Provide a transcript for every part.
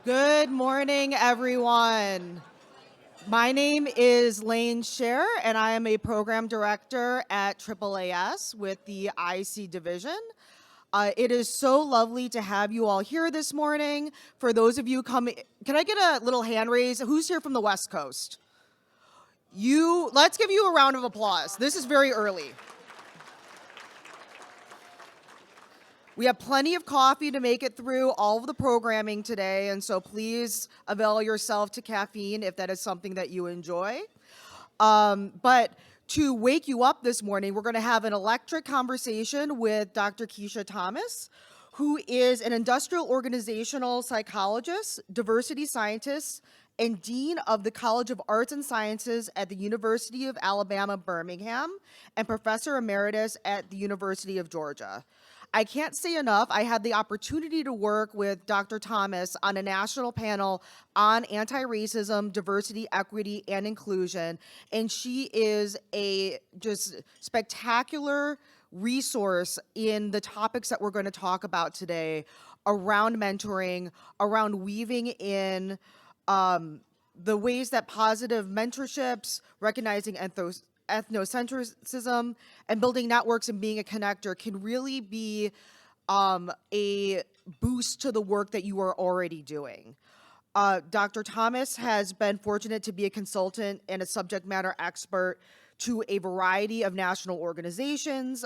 Good morning, everyone. My name is Lane Scher, and I am a program director at AAAS with the IC division. It is so lovely to have you all here this morning. For those of you coming, can I get a little hand raise? Who's here from the West Coast? Let's give you a round of applause. This is very early. We have plenty of coffee to make it through all of the programming today, and so please avail yourself to caffeine if that is something that you enjoy. But to wake you up this morning, we're going to have an electric conversation with Dr. Kecia Thomas, who is an industrial organizational psychologist, diversity scientist, and dean of the College of Arts and Sciences at the University of Alabama, Birmingham, and professor emeritus at the University of Georgia. I can't say enough. I had the opportunity to work with Dr. Thomas on a national panel on anti-racism, diversity, equity, and inclusion, and she is a just spectacular resource in the topics that we're going to talk about today around mentoring, around weaving in the ways that positive mentorships, recognizing ethnocentrism, and building networks and being a connector can really be a boost to the work that you are already doing. Dr. Thomas has been fortunate to be a consultant and a subject matter expert to a variety of national organizations,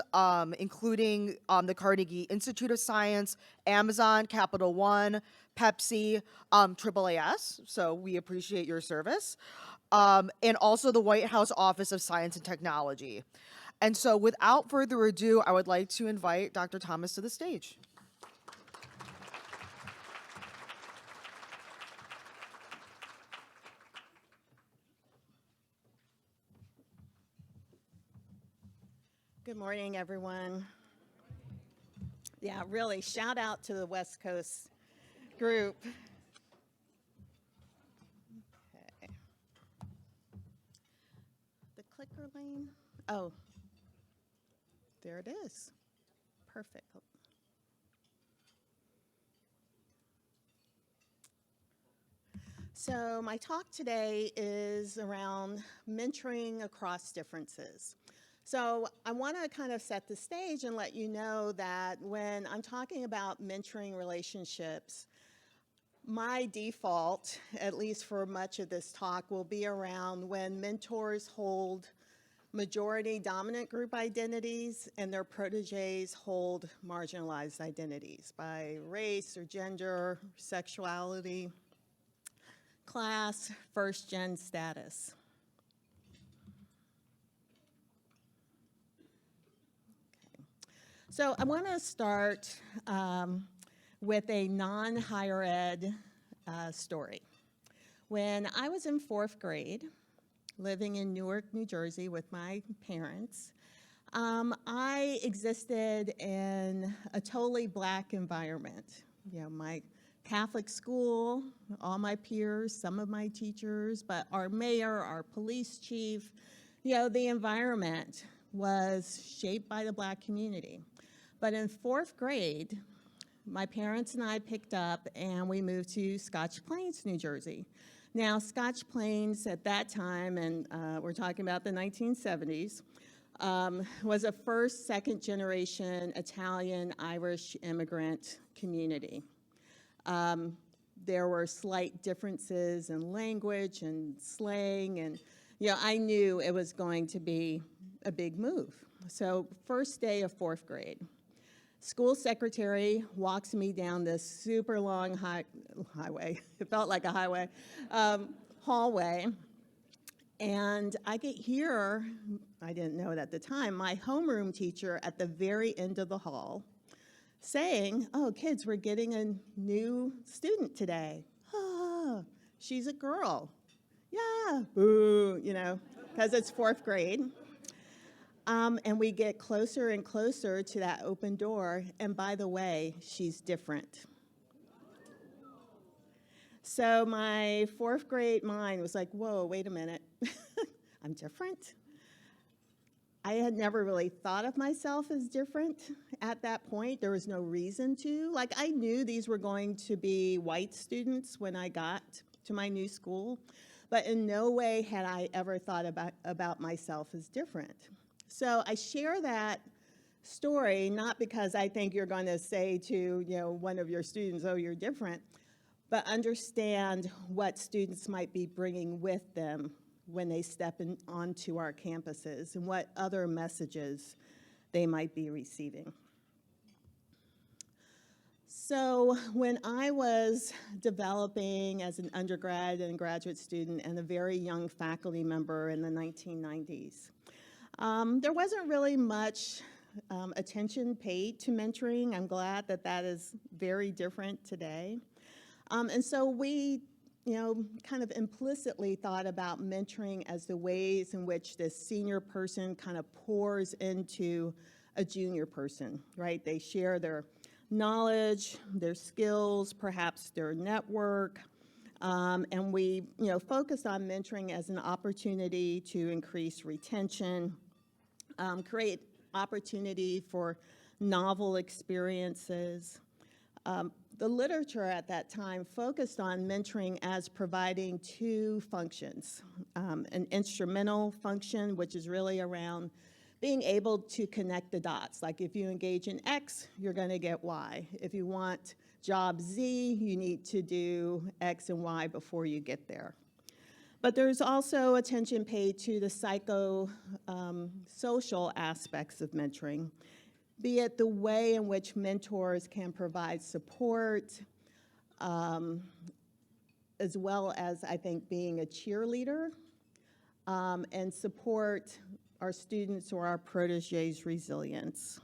including the Carnegie Institute of Science, Amazon, Capital One, Pepsi, AAAS, so we appreciate your service, and also the White House Office of Science and Technology. And so without further ado, I would like to invite Dr. Thomas to the stage. Good morning, everyone. Yeah, really, shout out to the West Coast group. Okay. The clicker lane? Oh, there it is. Perfect. So my talk today is around mentoring across differences. So I want to kind of set the stage and let you know that when I'm talking about mentoring relationships, my default, at least for much of this talk, will be around when mentors hold majority dominant group identities and their proteges hold marginalized identities by race or gender, sexuality, class, first-gen status. So I want to start with a non-higher ed story. When I was in 4th grade, living in Newark, New Jersey with my parents, I existed in a totally black environment. You know, my Catholic school, all my peers, some of my teachers, but our mayor, our police chief, you know, the environment was shaped by the black community. But in 4th grade, my parents and I picked up and we moved to Scotch Plains, New Jersey. Now, Scotch Plains at that time, and we're talking about the 1970s, was a first, second generation Italian, Irish immigrant community. There were slight differences in language and slang, and you know, I knew it was going to be a big move. So first day of 4th grade. School secretary walks me down this super long highway, it felt like a highway, hallway, and I could hear, I didn't know it at the time, my homeroom teacher at the very end of the hall saying, "Oh, kids, we're getting a new student today. Oh, she's a girl. Yeah, boo, you know, because it's 4th grade. And we get closer and closer to that open door, and by the way, she's different." So my 4th grade mind was like, whoa, wait a minute, I'm different? I had never really thought of myself as different at that point. There was no reason to. Like, I knew these were going to be white students when I got to my new school, but in no way had I ever thought about myself as different. So I share that story not because I think you're going to say to one of your students, oh, you're different, but understand what students might be bringing with them when they step onto our campuses and what other messages they might be receiving. So when I was developing as an undergrad and graduate student and a very young faculty member in the 1990s, there wasn't really much attention paid to mentoring. I'm glad that that is very different today. And so we kind of implicitly thought about mentoring as the ways in which this senior person kind of pours into a junior person, right? They share their knowledge, their skills, perhaps their network, and we focused on mentoring as an opportunity to increase retention, create opportunity for novel experiences. The literature at that time focused on mentoring as providing two functions. An instrumental function, which is really around being able to connect the dots. Like if you engage in X, you're going to get Y. If you want job Z, you need to do X and Y before you get there. But there's also attention paid to the social aspects of mentoring, be it the way in which mentors can provide support, as well as, I think, being a cheerleader, and support our students or our protégés' resilience.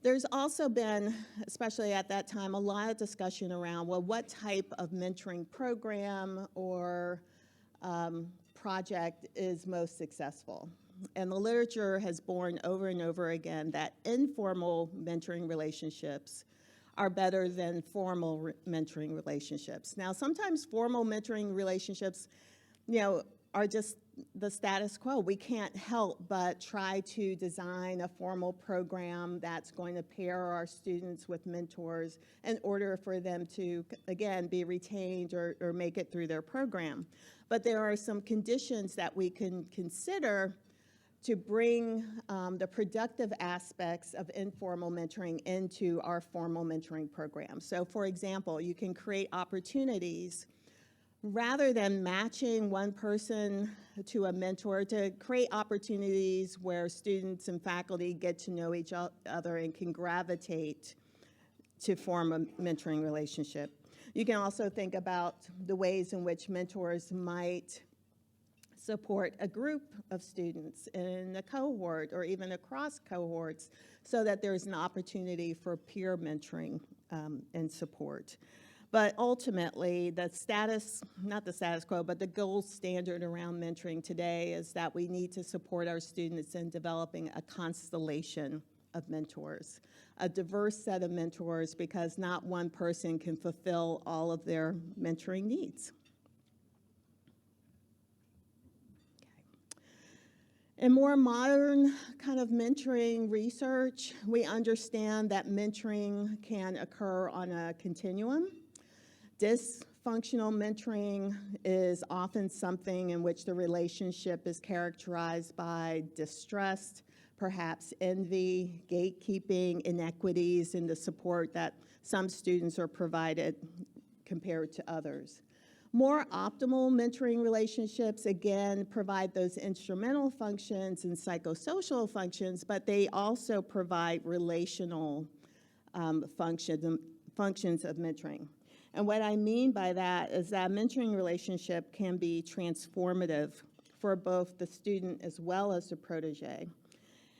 There's also been, especially at that time, a lot of discussion around, well, what type of mentoring program or project is most successful? And the literature has borne over and over again that informal mentoring relationships are better than formal mentoring relationships. Now, sometimes formal mentoring relationships, are just the status quo. We can't help but try to design a formal program that's going to pair our students with mentors in order for them to, again, be retained or make it through their program. But there are some conditions that we can consider to bring the productive aspects of informal mentoring into our formal mentoring program. So, for example, you can create opportunities rather than matching one person to a mentor, to create opportunities where students and faculty get to know each other and can gravitate to form a mentoring relationship. You can also think about the ways in which mentors might support a group of students in a cohort or even across cohorts so that there's an opportunity for peer mentoring and support. But ultimately, not the status quo, but the gold standard around mentoring today is that we need to support our students in developing a constellation of mentors, a diverse set of mentors, because not one person can fulfill all of their mentoring needs. In more modern kind of mentoring research, we understand that mentoring can occur on a continuum. Dysfunctional mentoring is often something in which the relationship is characterized by distrust, perhaps envy, gatekeeping, inequities in the support that some students are provided compared to others. More optimal mentoring relationships, again, provide those instrumental functions and psychosocial functions, but they also provide relational functions of mentoring. And what I mean by that is that mentoring relationship can be transformative for both the student as well as the protege.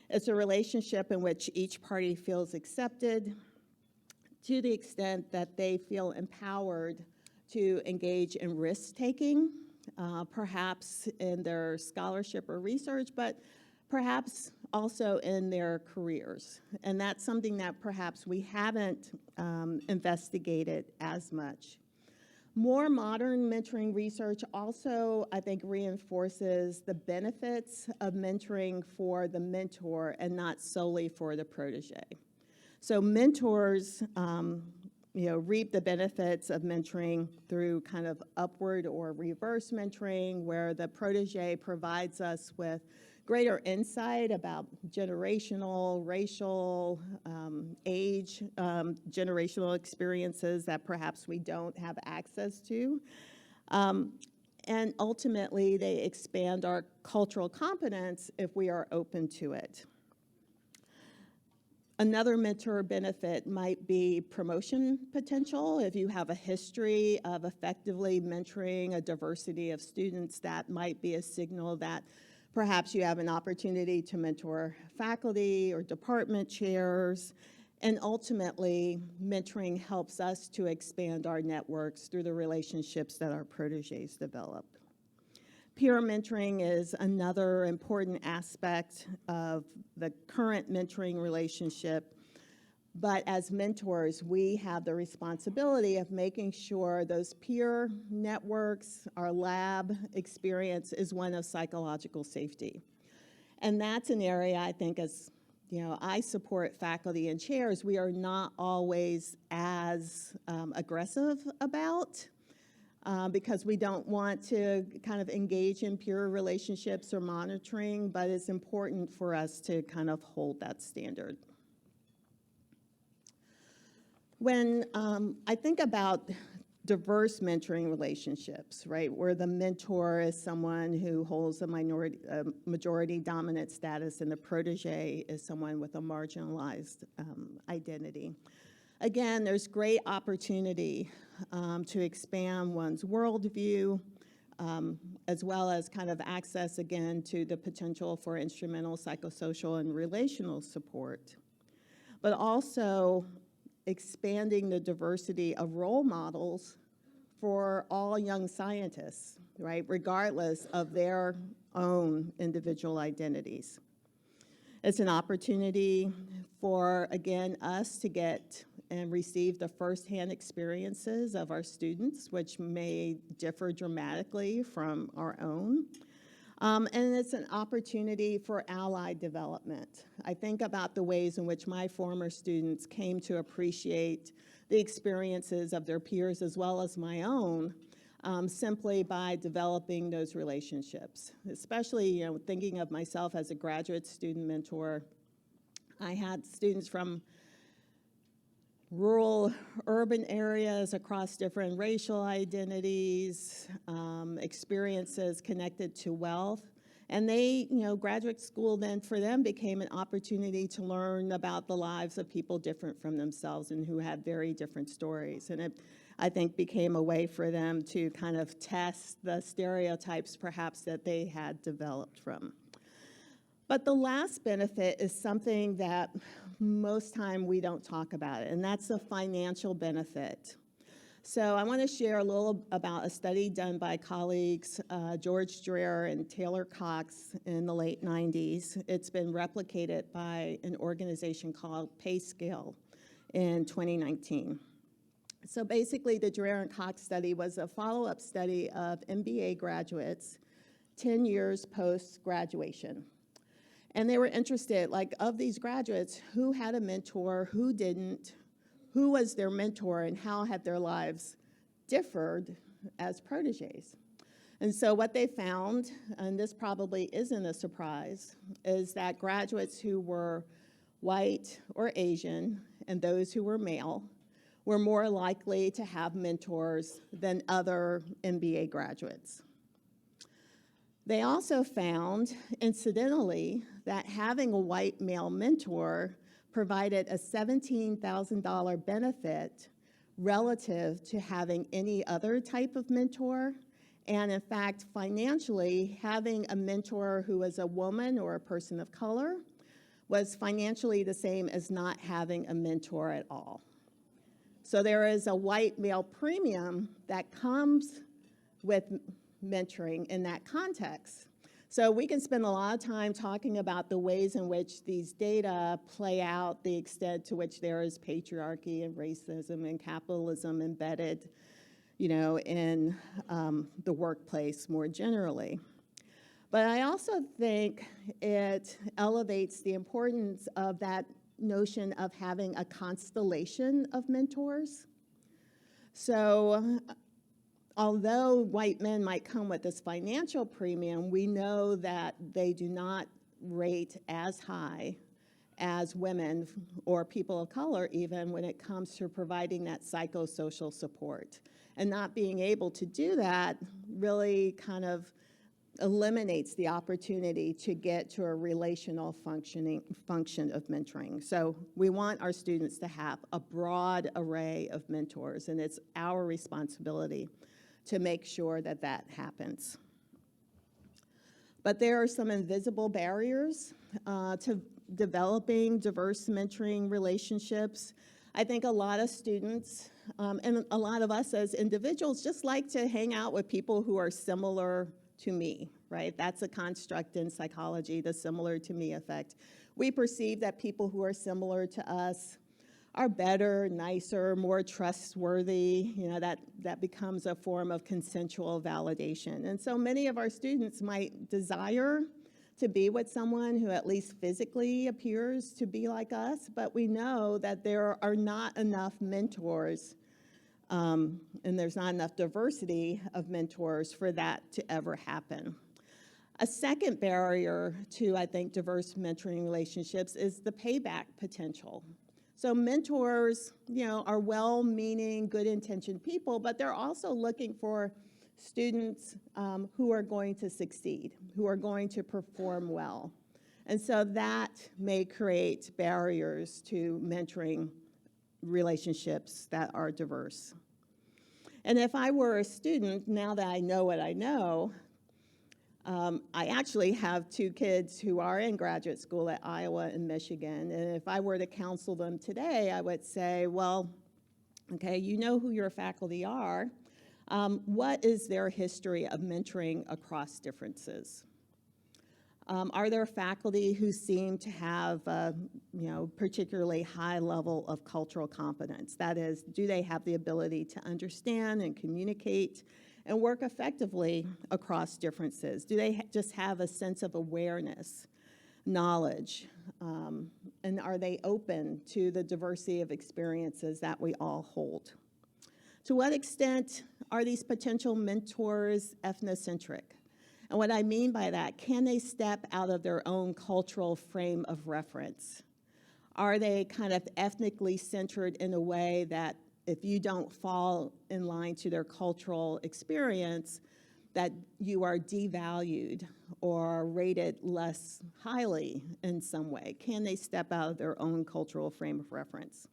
It's a relationship in which each party feels accepted to the extent that they feel empowered to engage in risk-taking, perhaps in their scholarship or research, but perhaps also in their careers. And that's something that perhaps we haven't investigated as much. More modern mentoring research also, I think, reinforces the benefits of mentoring for the mentor and not solely for the protege. So mentors, reap the benefits of mentoring through kind of upward or reverse mentoring, where the protege provides us with greater insight about generational, racial, age, generational experiences that perhaps we don't have access to. And ultimately, they expand our cultural competence if we are open to it. Another mentor benefit might be promotion potential. If you have a history of effectively mentoring a diversity of students, that might be a signal that perhaps you have an opportunity to mentor faculty or department chairs. And ultimately, mentoring helps us to expand our networks through the relationships that our proteges develop. Peer mentoring is another important aspect of the current mentoring relationship. But as mentors, we have the responsibility of making sure those peer networks, our lab experience, is one of psychological safety. And that's an area I think, as I support faculty and chairs, we are not always as aggressive about. Because we don't want to kind of engage in peer relationships or monitoring, but it's important for us to kind of hold that standard. When I think about diverse mentoring relationships, right, where the mentor is someone who holds a majority dominant status and the protege is someone with a marginalized identity. Again, there's great opportunity to expand one's worldview, as well as kind of access, again, to the potential for instrumental psychosocial and relational support. But also expanding the diversity of role models for all young scientists, right, regardless of their own individual identities. It's an opportunity for, again, us to get and receive the firsthand experiences of our students, which may differ dramatically from our own. And it's an opportunity for ally development. I think about the ways in which my former students came to appreciate the experiences of their peers as well as my own, simply by developing those relationships. Especially, thinking of myself as a graduate student mentor, I had students from rural, urban areas across different racial identities, experiences connected to wealth. And they, graduate school then for them became an opportunity to learn about the lives of people different from themselves and who had very different stories. And it, I think, became a way for them to kind of test the stereotypes perhaps that they had developed from. But the last benefit is something that most time we don't talk about, and that's the financial benefit. So I want to share a little about a study done by colleagues George Dreher and Taylor Cox in the late 90s. It's been replicated by an organization called PayScale in 2019. So basically, the Dreher and Cox study was a follow-up study of MBA graduates 10 years post-graduation. And they were interested, like, of these graduates, who had a mentor, who didn't, who was their mentor, and how had their lives differed as proteges. And so what they found, and this probably isn't a surprise, is that graduates who were white or Asian and those who were male were more likely to have mentors than other MBA graduates. They also found, incidentally, that having a white male mentor provided a $17,000 benefit relative to having any other type of mentor. And in fact, financially, having a mentor who was a woman or a person of color was financially the same as not having a mentor at all. So there is a white male premium that comes with mentoring in that context. So we can spend a lot of time talking about the ways in which these data play out, the extent to which there is patriarchy and racism and capitalism embedded, in the workplace more generally. But I also think it elevates the importance of that notion of having a constellation of mentors. So although white men might come with this financial premium, we know that they do not rate as high as women or people of color even when it comes to providing that psychosocial support. And not being able to do that really kind of eliminates the opportunity to get to a relational function of mentoring. So we want our students to have a broad array of mentors, and it's our responsibility to make sure that that happens. But there are some invisible barriers to developing diverse mentoring relationships. I think a lot of students and a lot of us as individuals just like to hang out with people who are similar to me, right? That's a construct in psychology, the similar to me effect. We perceive that people who are similar to us are better, nicer, more trustworthy. That becomes a form of consensual validation. And so many of our students might desire to be with someone who at least physically appears to be like us, but we know that there are not enough mentors and there's not enough diversity of mentors for that to ever happen. A second barrier to, I think, diverse mentoring relationships is the payback potential. So mentors, are well-meaning, good-intentioned people, but they're also looking for students who are going to succeed, who are going to perform well. And so that may create barriers to mentoring relationships that are diverse. And if I were a student, now that I know what I know, I actually have 2 kids who are in graduate school at Iowa and Michigan, and if I were to counsel them today, I would say, well, okay, you know who your faculty are. What is their history of mentoring across differences? Are there faculty who seem to have, particularly high level of cultural competence? That is, do they have the ability to understand and communicate and work effectively across differences? Do they just have a sense of awareness, knowledge, and are they open to the diversity of experiences that we all hold? To what extent are these potential mentors ethnocentric? And what I mean by that, can they step out of their own cultural frame of reference? Are they kind of ethnically centered in a way that if you don't fall in line to their cultural experience, that you are devalued or rated less highly in some way? Can they step out of their own cultural frame of reference?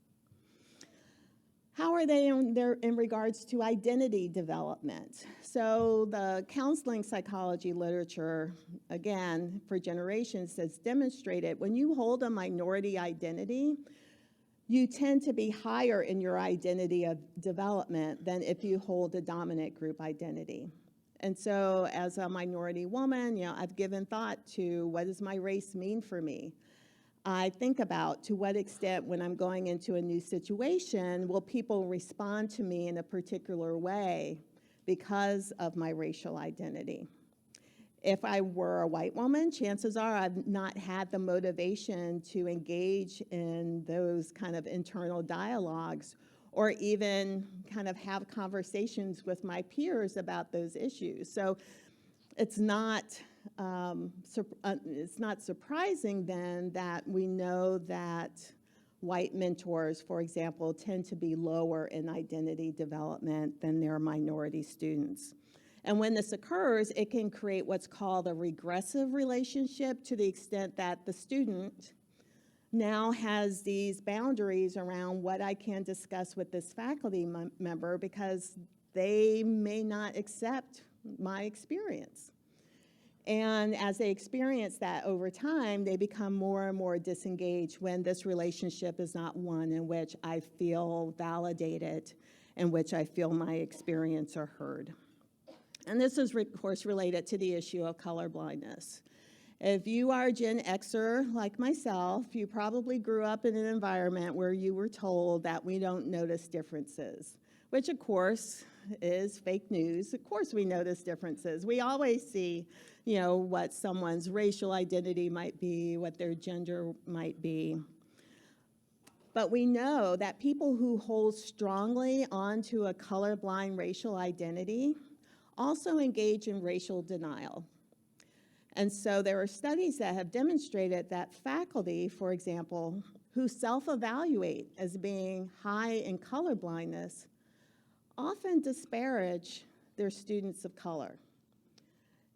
How are they in regards to identity development? So the counseling psychology literature, again, for generations has demonstrated when you hold a minority identity, you tend to be higher in your identity of development than if you hold a dominant group identity. And so as a minority woman, I've given thought to what does my race mean for me? I think about to what extent when I'm going into a new situation, will people respond to me in a particular way because of my racial identity? If I were a white woman, chances are I've not had the motivation to engage in those kind of internal dialogues or even kind of have conversations with my peers about those issues. So it's not surprising then that we know that white mentors, for example, tend to be lower in identity development than their minority students. And when this occurs, it can create what's called a regressive relationship to the extent that the student now has these boundaries around what I can discuss with this faculty member because they may not accept my experience. And as they experience that over time, they become more and more disengaged when this relationship is not one in which I feel validated, in which I feel my experience are heard. And this is, of course, related to the issue of colorblindness. If you are a Gen Xer like myself, you probably grew up in an environment where you were told that we don't notice differences, which of course is fake news. Of course we notice differences. We always see, what someone's racial identity might be, what their gender might be. But we know that people who hold strongly onto a colorblind racial identity also engage in racial denial. And so there are studies that have demonstrated that faculty, for example, who self-evaluate as being high in colorblindness often disparage their students of color.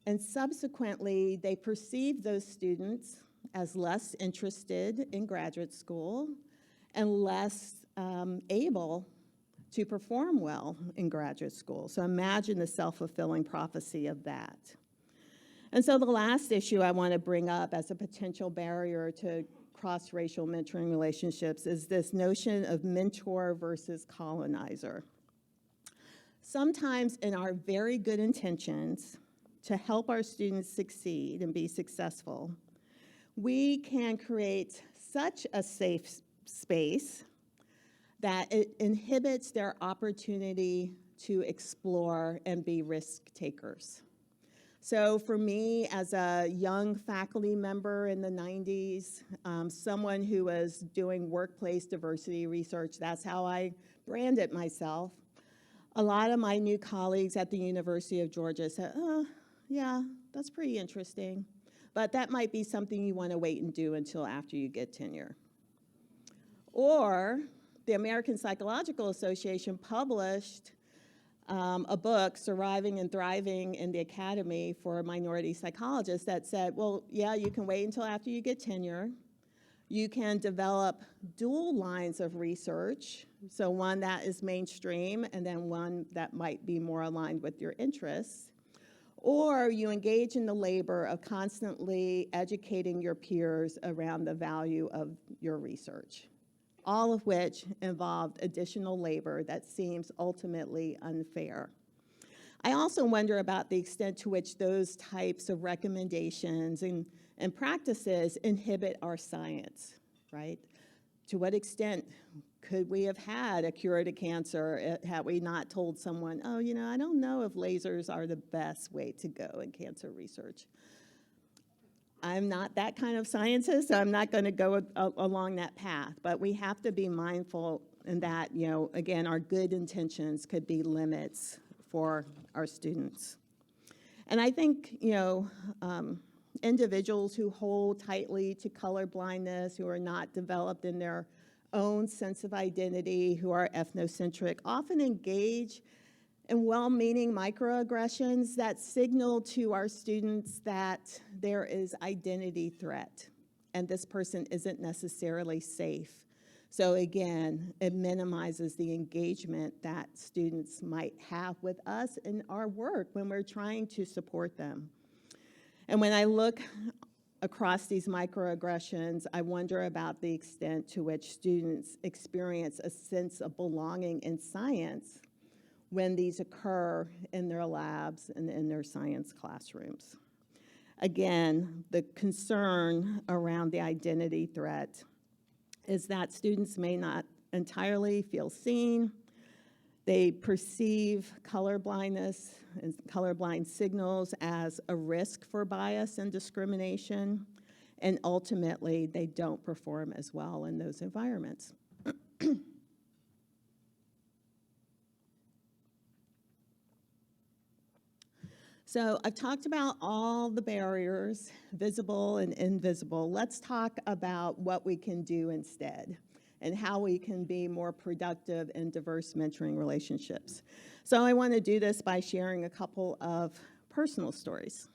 And subsequently, they perceive those students as less interested in graduate school and less able to perform well in graduate school. So imagine the self-fulfilling prophecy of that. And so the last issue I want to bring up as a potential barrier to cross-racial mentoring relationships is this notion of mentor versus colonizer. Sometimes in our very good intentions to help our students succeed and be successful, we can create such a safe space that it inhibits their opportunity to explore and be risk takers. So for me, as a young faculty member in the 90s, someone who was doing workplace diversity research, that's how I branded myself. A lot of my new colleagues at the University of Georgia said, oh, yeah, that's pretty interesting, but that might be something you want to wait and do until after you get tenure. Or the American Psychological Association published a book, Surviving and Thriving in the Academy for Minority Psychologists, that said, well, yeah, you can wait until after you get tenure. You can develop dual lines of research, so one that is mainstream and then one that might be more aligned with your interests. Or you engage in the labor of constantly educating your peers around the value of your research, all of which involved additional labor that seems ultimately unfair. I also wonder about the extent to which those types of recommendations and practices inhibit our science, right? To what extent could we have had a cure to cancer had we not told someone, oh, I don't know if lasers are the best way to go in cancer research. I'm not that kind of scientist, so I'm not going to go along that path. But we have to be mindful in that, again, our good intentions could be limits for our students. And I think, individuals who hold tightly to color blindness, who are not developed in their own sense of identity, who are ethnocentric, often engage in well-meaning microaggressions that signal to our students that there is identity threat and this person isn't necessarily safe. So again, it minimizes the engagement that students might have with us in our work when we're trying to support them. And when I look across these microaggressions, I wonder about the extent to which students experience a sense of belonging in science when these occur in their labs and in their science classrooms. Again, the concern around the identity threat is that students may not entirely feel seen. They perceive color blindness and colorblind signals as a risk for bias and discrimination, and ultimately they don't perform as well in those environments. So I've talked about all the barriers, visible and invisible. Let's talk about what we can do instead and how we can be more productive in diverse mentoring relationships. So I want to do this by sharing a couple of personal stories.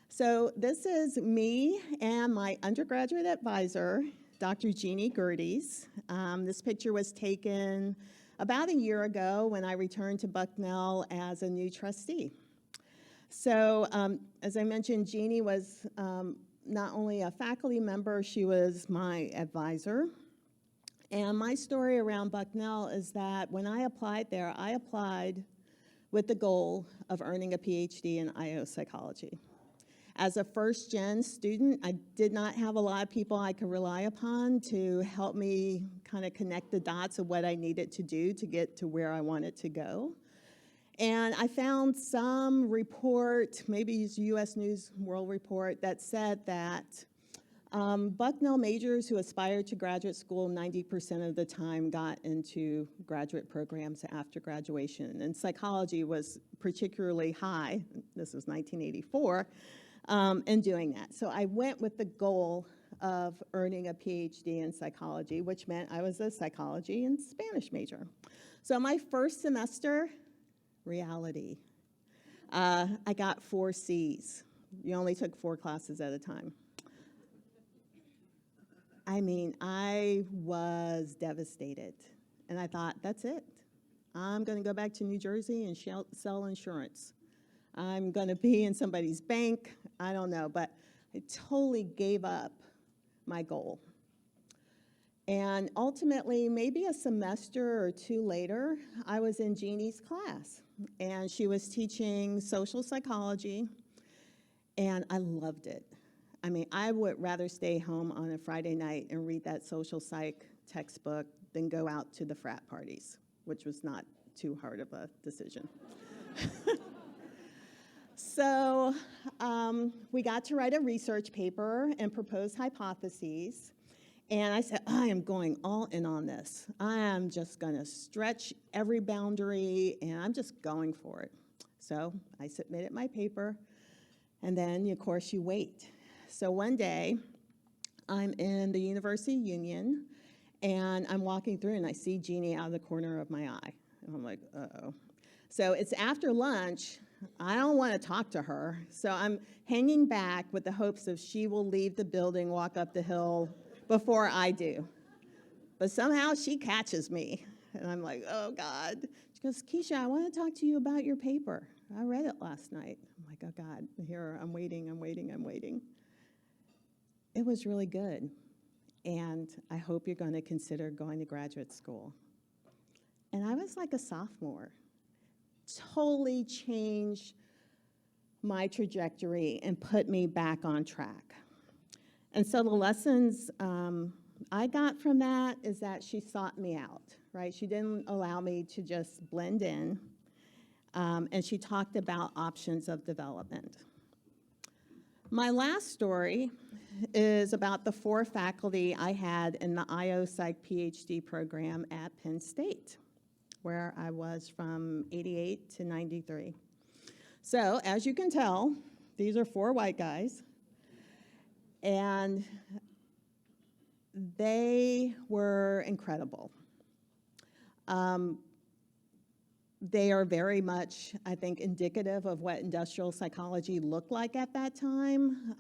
So this is me and my undergraduate advisor, Dr. Jeannie Gerdes. This picture was taken about a year ago when I returned to Bucknell as a new trustee. So as I mentioned, Jeannie was not only a faculty member, she was my advisor. And my story around Bucknell is that when I applied there, I applied with the goal of earning a PhD in IO psychology. As a first-gen student, I did not have a lot of people I could rely upon to help me kind of connect the dots of what I needed to do to get to where I wanted to go. And I found some report, maybe it's U.S. News World Report, that said that Bucknell majors who aspired to graduate school 90% of the time got into graduate programs after graduation. And psychology was particularly high, this was 1984, in doing that. So I went with the goal of earning a PhD in psychology, which meant I was a psychology and Spanish major. So my first semester, reality. I got 4 C's. You only took 4 classes at a time. I mean, I was devastated. And I thought, that's it. I'm going to go back to New Jersey and sell insurance. I'm going to be in somebody's bank. I don't know. But I totally gave up my goal. And ultimately, maybe a semester or 2 later, I was in Jeannie's class. And she was teaching social psychology. And I loved it. I mean, I would rather stay home on a Friday night and read that social psych textbook than go out to the frat parties, which was not too hard of a decision. So we got to write a research paper and propose hypotheses. And I said, I am going all in on this. I am just going to stretch every boundary, and I'm just going for it. So I submitted my paper, and then, of course, you wait. So one day, I'm in the University Union, and I'm walking through, and I see Jeannie out of the corner of my eye. And I'm like, uh-oh. So it's after lunch. I don't want to talk to her. So I'm hanging back with the hopes of she will leave the building, walk up the hill before I do. But somehow she catches me. And I'm like, oh, God. She goes, Kecia, I want to talk to you about your paper. I read it last night. I'm like, oh, God. Here, I'm waiting. It was really good, and I hope you're going to consider going to graduate school. And I was like a sophomore. Totally changed my trajectory and put me back on track. And so the lessons I got from that is that she sought me out, right? She didn't allow me to just blend in, and she talked about options of development. My last story is about the 4 faculty I had in the IO Psych PhD program at Penn State, where I was from 88 to 93. So, as you can tell, these are 4 white guys, and they were incredible. They are very much, I think, indicative of what industrial psychology looked like at that time.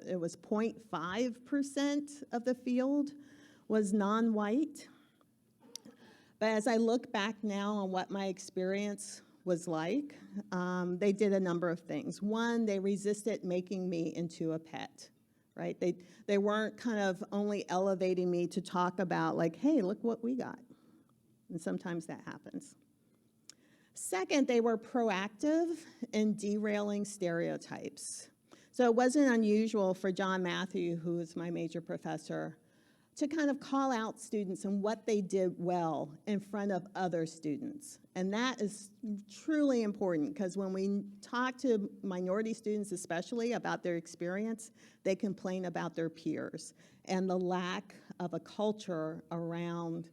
It was 0.5% of the field was non-white. But as I look back now on what my experience was like, they did a number of things. One, they resisted making me into a pet, right? They weren't kind of only elevating me to talk about, like, hey, look what we got. And sometimes that happens. Second, they were proactive in derailing stereotypes. So it wasn't unusual for John Matthew, who was my major professor, to kind of call out students and what they did well in front of other students. And that is truly important, because when we talk to minority students especially about their experience, they complain about their peers and the lack of a culture around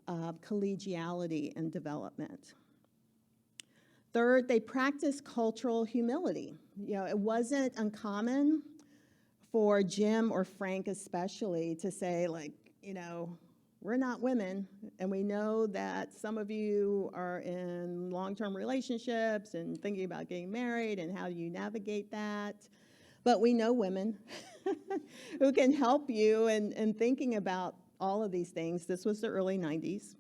collegiality and development. Third, they practiced cultural humility. You know, it wasn't uncommon for Jim or Frank especially to say, like, you know, we're not women, and we know that some of you are in long-term relationships and thinking about getting married, and how do you navigate that? But we know women who can help you in thinking about all of these things. This was the early 90s.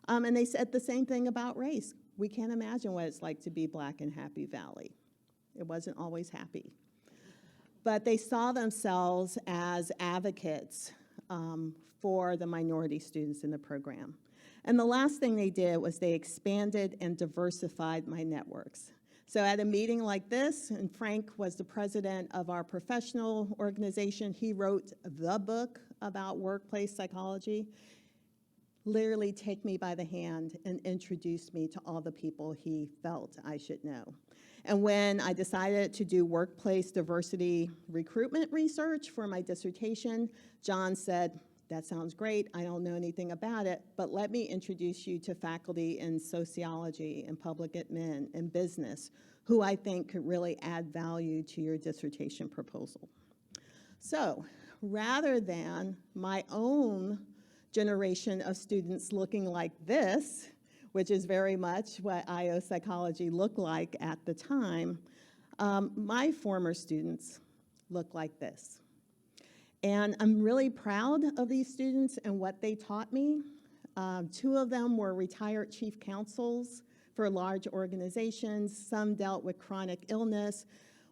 And they said the same thing about race. We can't imagine what it's like to be black in Happy Valley. It wasn't always happy. But they saw themselves as advocates for the minority students in the program. And the last thing they did was they expanded and diversified my networks. So at a meeting like this, and Frank was the president of our professional organization, he wrote the book about workplace psychology, literally take me by the hand and introduce me to all the people he felt I should know. And when I decided to do workplace diversity recruitment research for my dissertation, John said, "That sounds great. I don't know anything about it, but let me introduce you to faculty in sociology and public admin and business who I think could really add value to your dissertation proposal." So rather than my own generation of students looking like this, which is very much what IO psychology looked like at the time, my former students look like this. And I'm really proud of these students and what they taught me. 2 of them were retired chief counsels for large organizations. Some dealt with chronic illness.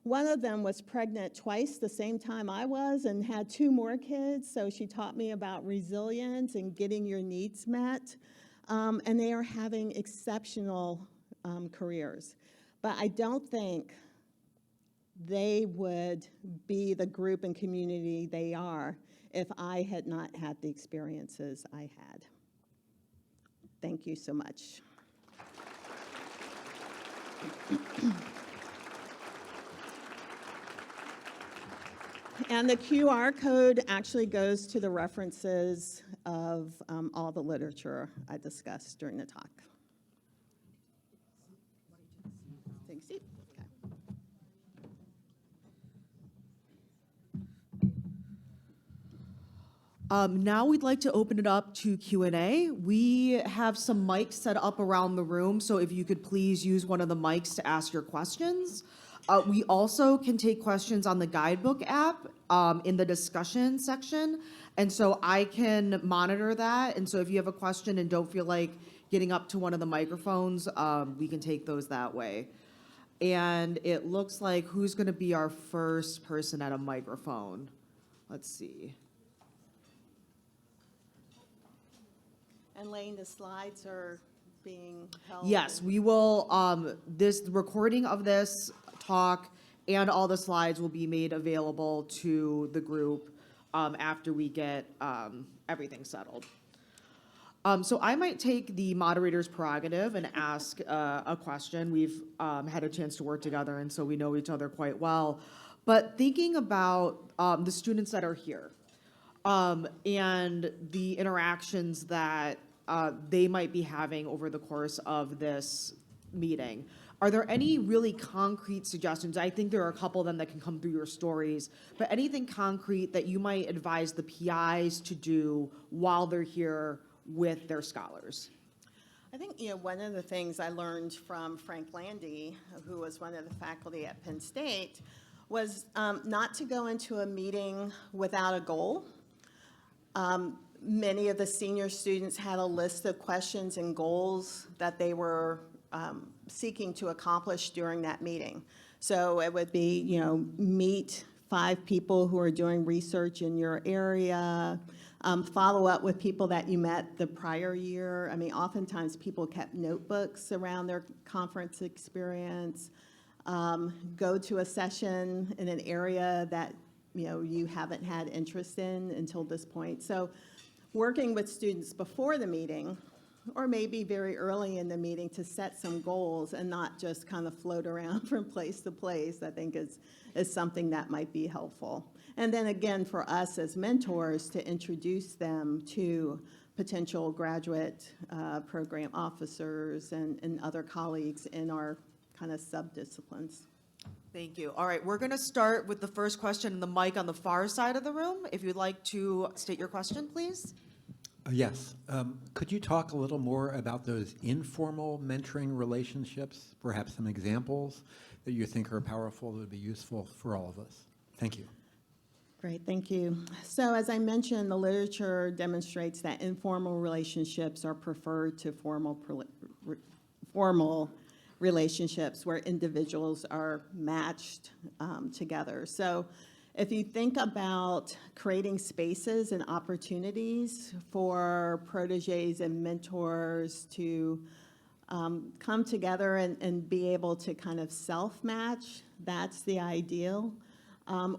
One of them was pregnant twice the same time I was and had 2 more kids, so she taught me about resilience and getting your needs met. And they are having exceptional careers. But I don't think they would be the group and community they are if I had not had the experiences I had. Thank you so much. And the QR code actually goes to the references of all the literature I discussed during the talk. Take a seat. Okay. Now we'd like to open it up to Q&A. We have some mics set up around the room, so if you could please use one of the mics to ask your questions. We also can take questions on the guidebook app in the discussion section, and so I can monitor that. And so if you have a question and don't feel like getting up to one of the microphones, we can take those that way. And it looks like who's going to be our first person at a microphone? Let's see. And Lane, the slides are being held? Yes, we will, this recording of this talk and all the slides will be made available to the group after we get everything settled. So I might take the moderator's prerogative and ask a question. We've had a chance to work together, and so we know each other quite well. But thinking about the students that are here and the interactions that they might be having over the course of this meeting, are there any really concrete suggestions? I think there are a couple of them that can come through your stories, but anything concrete that you might advise the PIs to do while they're here with their scholars? I think, one of the things I learned from Frank Landy, who was one of the faculty at Penn State, was not to go into a meeting without a goal. Many of the senior students had a list of questions and goals that they were seeking to accomplish during that meeting. So it would be, meet 5 people who are doing research in your area, follow up with people that you met the prior year. I mean, oftentimes people kept notebooks around their conference experience, go to a session in an area that, you haven't had interest in until this point. So working with students before the meeting, or maybe very early in the meeting, to set some goals and not just kind of float around from place to place, I think is something that might be helpful. And then again, for us as mentors, to introduce them to potential graduate program officers and other colleagues in our kind of sub-disciplines. Thank you. All right, we're going to start with the first question, the mic on the far side of the room. If you'd like to state your question, please. Yes. Could you talk a little more about those informal mentoring relationships, perhaps some examples that you think are powerful that would be useful for all of us? Thank you. Great, thank you. So as I mentioned, the literature demonstrates that informal relationships are preferred to formal relationships where individuals are matched together. So if you think about creating spaces and opportunities for proteges and mentors to come together and be able to kind of self-match. That's the ideal.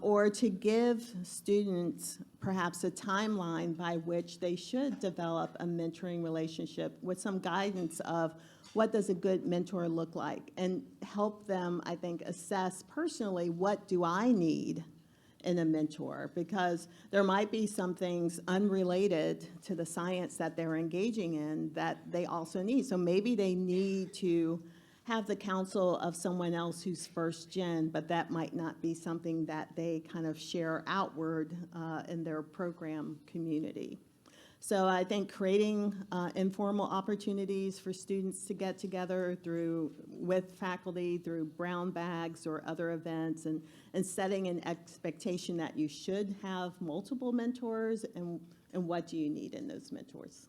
Or to give students perhaps a timeline by which they should develop a mentoring relationship with some guidance of what does a good mentor look like, and help them, I think, assess personally, what do I need in a mentor? Because there might be some things unrelated to the science that they're engaging in that they also need. So maybe they need to have the counsel of someone else who's first gen, but that might not be something that they kind of share outward in their program community. So I think creating informal opportunities for students to get together with faculty through brown bags or other events, and setting an expectation that you should have multiple mentors, and what do you need in those mentors.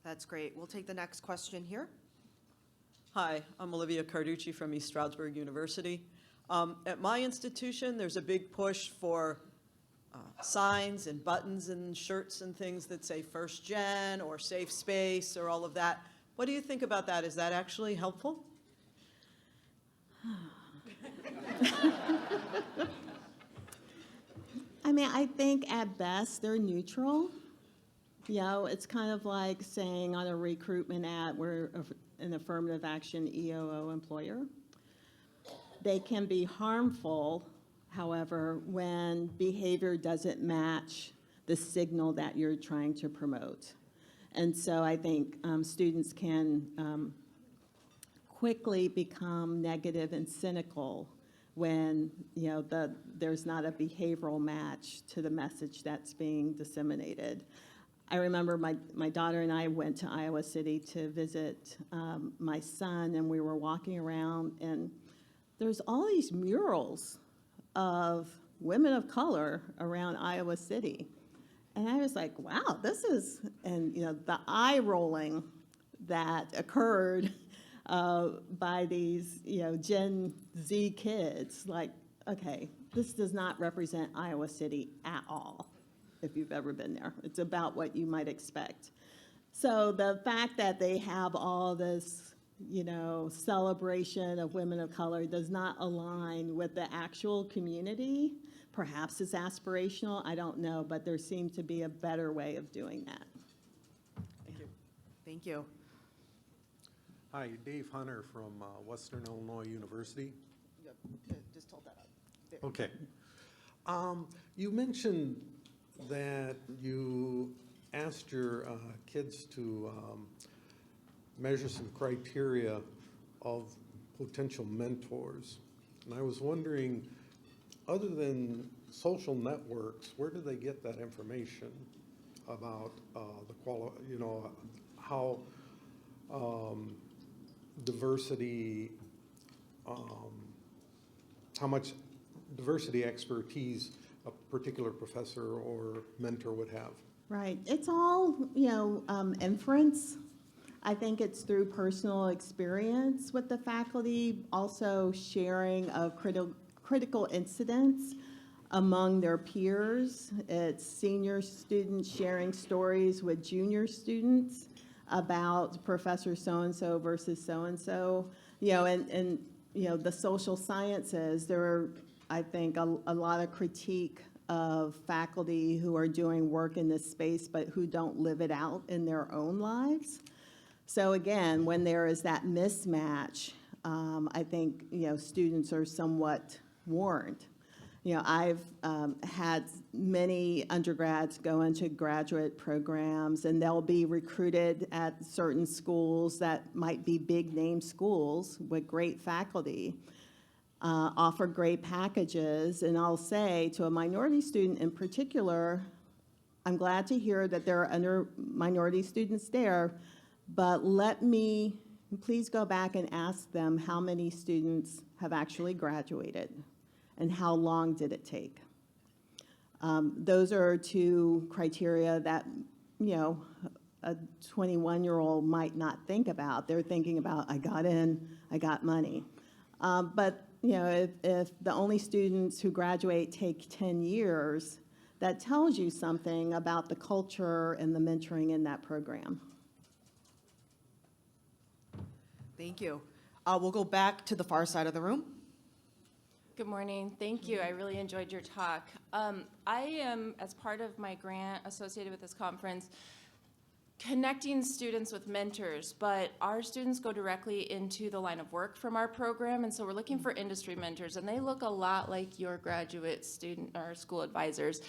That's great. We'll take the next question here. Hi, I'm Olivia Carducci from East Stroudsburg University. At my institution, there's a big push for signs and buttons and shirts and things that say first gen or safe space or all of that. What do you think about that? Is that actually helpful? I mean, I think at best they're neutral. You know, it's kind of like saying on a recruitment ad, we're an affirmative action EOO employer. They can be harmful, however, when behavior doesn't match the signal that you're trying to promote. And so I think students can quickly become negative and cynical when, you know, there's not a behavioral match to the message that's being disseminated. I remember my daughter and I went to Iowa City to visit my son, and we were walking around, and there's all these murals of women of color around Iowa City. And I was like, wow, and you know, the eye rolling that occurred by these, you know, Gen Z kids, like, okay, this does not represent Iowa City at all, if you've ever been there. It's about what you might expect. So the fact that they have all this, you know, celebration of women of color does not align with the actual community. Perhaps it's aspirational, I don't know, but there seems to be a better way of doing that. Thank you. Thank you. Hi, Dave Hunter from Western Illinois University. Just hold that up. There. Okay. You mentioned that you asked your kids to measure some criteria of potential mentors. And I was wondering, other than social networks, where do they get that information about you know, how diversity, how much diversity expertise a particular professor or mentor would have? Right, it's all, you know, inference. I think it's through personal experience with the faculty, also sharing of critical incidents among their peers. It's senior students sharing stories with junior students about Professor so-and-so versus so-and-so. You know, and you know, the social sciences, there are, I think, a lot of critique of faculty who are doing work in this space but who don't live it out in their own lives. So again, when there is that mismatch, I think, you know, students are somewhat warned. You know, I've had many undergrads go into graduate programs, and they'll be recruited at certain schools that might be big name schools with great faculty, offer great packages, and I'll say to a minority student in particular, I'm glad to hear that there are minority students there, but let me please go back and ask them how many students have actually graduated and how long did it take. Those are two criteria that, you know, a 21-year-old might not think about. They're thinking about, I got in, I got money. But, you know, if the only students who graduate take 10 years, that tells you something about the culture and the mentoring in that program. Thank you. We'll go back to the far side of the room. Good morning. Thank you. I really enjoyed your talk. I am, as part of my grant associated with this conference, connecting students with mentors, but our students go directly into the line of work from our program, and so we're looking for industry mentors, and they look a lot like your graduate student or school advisors.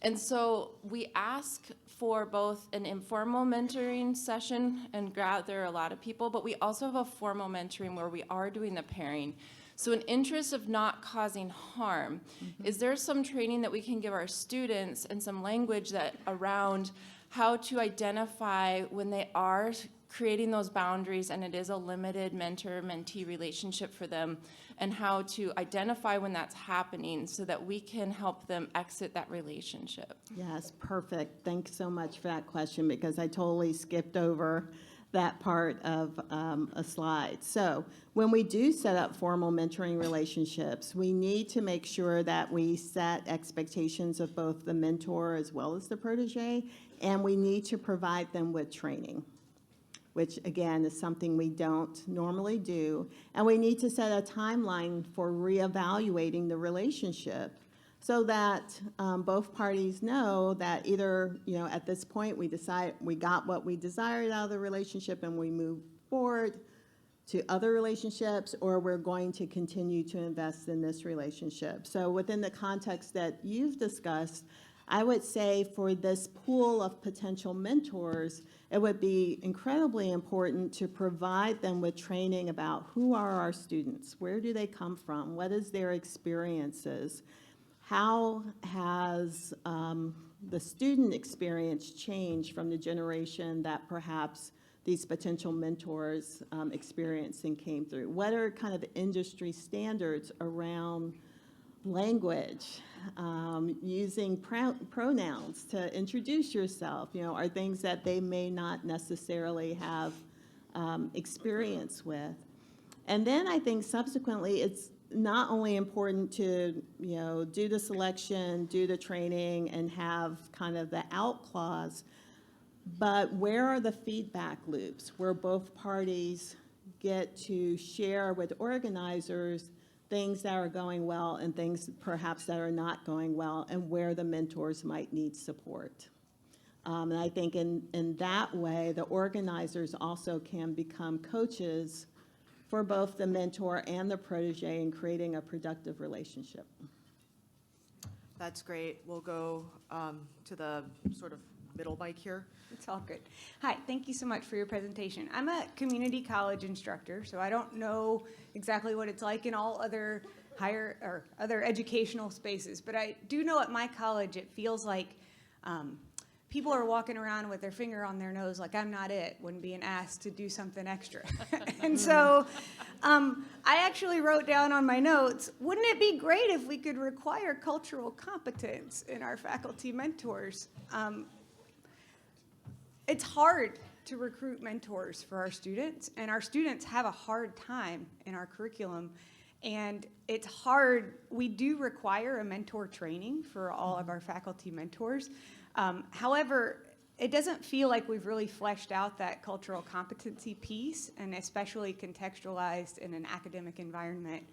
And so we ask for both an informal mentoring session and gather a lot of people, but we also have a formal mentoring where we are doing the pairing. So in interest of not causing harm, is there some training that we can give our students and some language that around how to identify when they are creating those boundaries and it is a limited mentor-mentee relationship for them, and how to identify when that's happening so that we can help them exit that relationship? Yes, perfect. Thanks so much for that question, because I totally skipped over that part of a slide. So when we do set up formal mentoring relationships, we need to make sure that we set expectations of both the mentor as well as the protege, and we need to provide them with training, which again is something we don't normally do. And we need to set a timeline for reevaluating the relationship so that both parties know that either, at this point we decide we got what we desired out of the relationship and we move forward to other relationships, or we're going to continue to invest in this relationship. So within the context that you've discussed, I would say for this pool of potential mentors, it would be incredibly important to provide them with training about who are our students, where do they come from, what is their experiences, how has the student experience changed from the generation that perhaps these potential mentors experienced and came through? What are kind of the industry standards around language, using pronouns to introduce yourself, are things that they may not necessarily have experience with. And then I think subsequently it's not only important to, do the selection, do the training, and have kind of the out clause, but where are the feedback loops where both parties get to share with organizers things that are going well and things perhaps that are not going well, and where the mentors might need support. And I think in that way, the organizers also can become coaches for both the mentor and the protege in creating a productive relationship. That's great. We'll go to the sort of middle mic here. It's all good. Hi, thank you so much for your presentation. I'm a community college instructor, so I don't know exactly what it's like in all other higher or other educational spaces, but I do know at my college it feels like people are walking around with their finger on their nose like I'm not it when being asked to do something extra. And so I actually wrote down on my notes, wouldn't it be great if we could require cultural competence in our faculty mentors? It's hard to recruit mentors for our students, and our students have a hard time in our curriculum. And it's hard. We do require a mentor training for all of our faculty mentors. However, it doesn't feel like we've really fleshed out that cultural competency piece, and especially contextualized in an academic environment.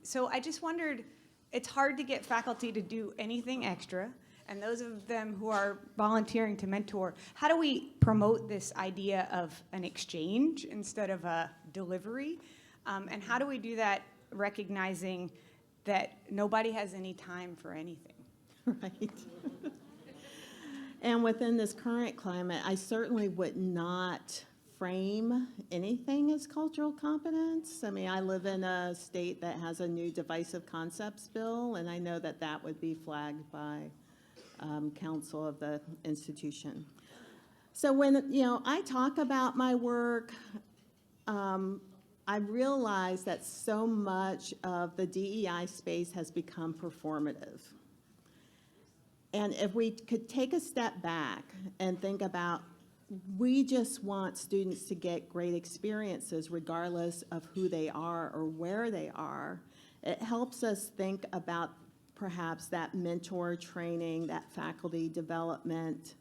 So I just wondered, it's hard to get faculty to do anything extra. And those of them who are volunteering to mentor, how do we promote this idea of an exchange instead of a delivery? And how do we do that recognizing that nobody has any time for anything? Right. And within this current climate, I certainly would not frame anything as cultural competence. I mean, I live in a state that has a new divisive concepts bill, and I know that that would be flagged by council of the institution. So when, I talk about my work, I realize that so much of the DEI space has become performative. And if we could take a step back and think about, we just want students to get great experiences regardless of who they are or where they are, it helps us think about perhaps that mentor training, that faculty development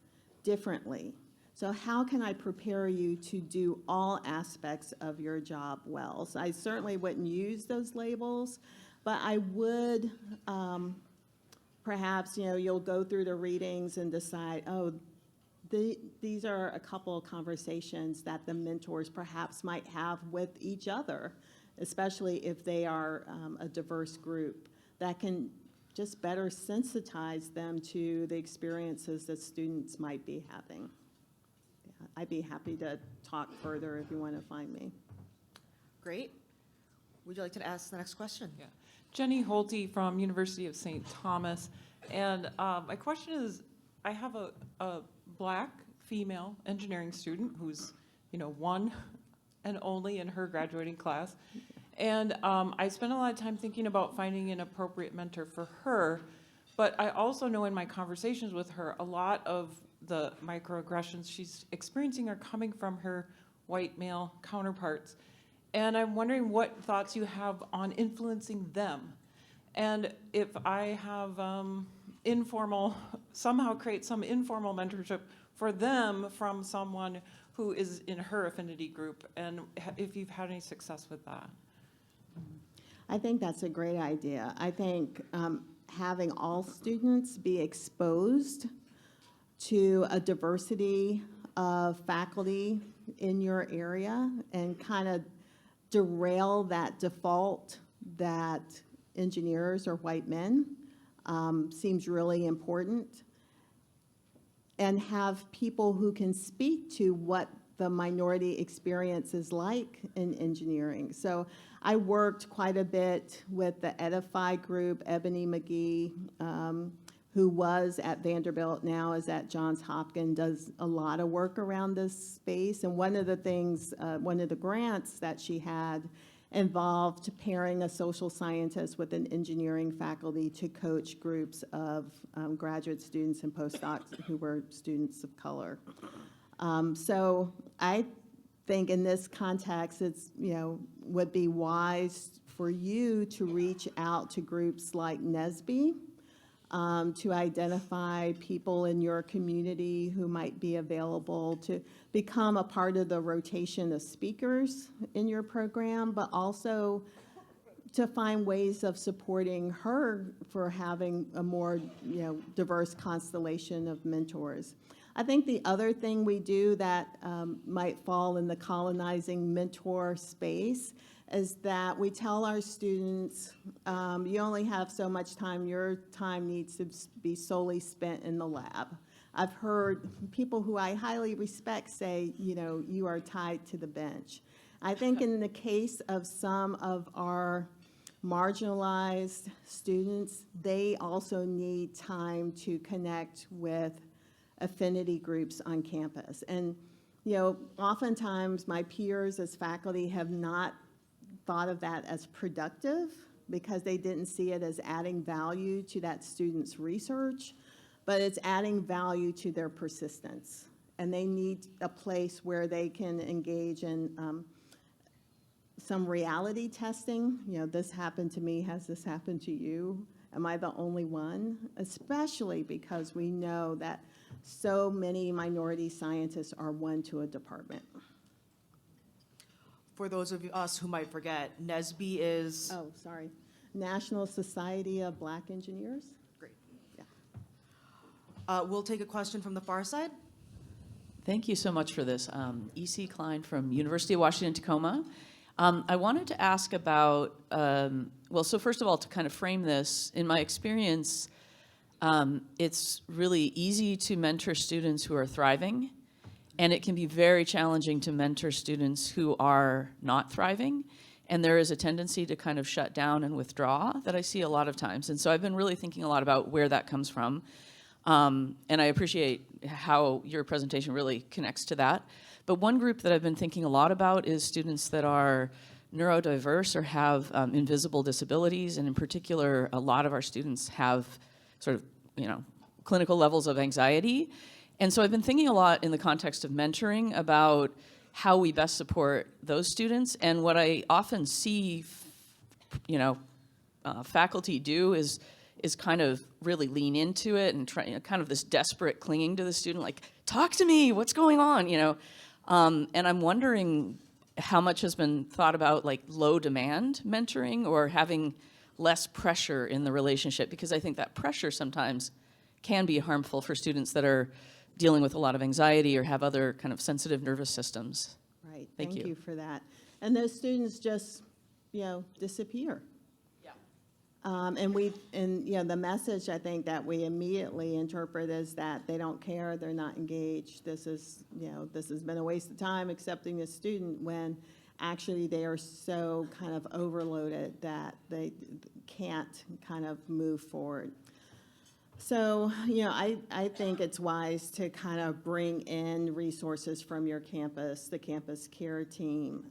differently. So how can I prepare you to do all aspects of your job well? So I certainly wouldn't use those labels, but I would, perhaps, you'll go through the readings and decide, oh, these are a couple of conversations that the mentors perhaps might have with each other, especially if they are a diverse group, that can just better sensitize them to the experiences that students might be having. Yeah, I'd be happy to talk further if you want to find me. Great. Would you like to ask the next question? Yeah. Jenny Holte from University of St. Thomas. And my question is, I have a black female engineering student who's, one and only in her graduating class. And I spent a lot of time thinking about finding an appropriate mentor for her. But I also know in my conversations with her, a lot of the microaggressions she's experiencing are coming from her white male counterparts. And I'm wondering what thoughts you have on influencing them. And if I have somehow create some informal mentorship for them from someone who is in her affinity group, and if you've had any success with that. I think that's a great idea. I think having all students be exposed to a diversity of faculty in your area and kind of derail that default that engineers are white men seems really important. And have people who can speak to what the minority experience is like in engineering. So I worked quite a bit with the Edify group, Ebony McGee, who was at Vanderbilt, now is at Johns Hopkins, does a lot of work around this space. And one of the things, one of the grants that she had involved pairing a social scientist with an engineering faculty to coach groups of graduate students and postdocs who were students of color. So I think in this context, it's, would be wise for you to reach out to groups like NSBE to identify people in your community who might be available to become a part of the rotation of speakers in your program, but also to find ways of supporting her for having a more diverse constellation of mentors. I think the other thing we do that might fall in the colonizing mentor space is that we tell our students, you only have so much time, your time needs to be solely spent in the lab. I've heard people who I highly respect say, you are tied to the bench. I think in the case of some of our marginalized students, they also need time to connect with affinity groups on campus. And, oftentimes my peers as faculty have not thought of that as productive because they didn't see it as adding value to that student's research, but it's adding value to their persistence. And they need a place where they can engage in some reality testing. This happened to me, has this happened to you? Am I the only one? Especially because we know that so many minority scientists are one to a department. For those of us who might forget, NSBE is... Oh, sorry. National Society of Black Engineers. Great. Yeah. We'll take a question from the far side. Thank you so much for this. E.C. Klein from University of Washington, Tacoma. I wanted to ask about, so first of all, to kind of frame this, in my experience, it's really easy to mentor students who are thriving, and it can be very challenging to mentor students who are not thriving. And there is a tendency to kind of shut down and withdraw that I see a lot of times. And so I've been really thinking a lot about where that comes from. And I appreciate how your presentation really connects to that. But one group that I've been thinking a lot about is students that are neurodiverse or have invisible disabilities. And in particular, a lot of our students have sort of, clinical levels of anxiety. And so I've been thinking a lot in the context of mentoring about how we best support those students. And what I often see, faculty do is is kind of really lean into it and try, kind of this desperate clinging to the student, like, talk to me, what's going on, And I'm wondering how much has been thought about like low demand mentoring or having less pressure in the relationship, because I think that pressure sometimes can be harmful for students that are dealing with a lot of anxiety or have other kind of sensitive nervous systems. Right, Thank thank you. you for that. And those students just, disappear. Yeah. And the message I think that we immediately interpret is that they don't care, they're not engaged. This has been a waste of time accepting a student, when actually they are so kind of overloaded that they can't kind of move forward. So, I think it's wise to kind of bring in resources from your campus, the campus care team,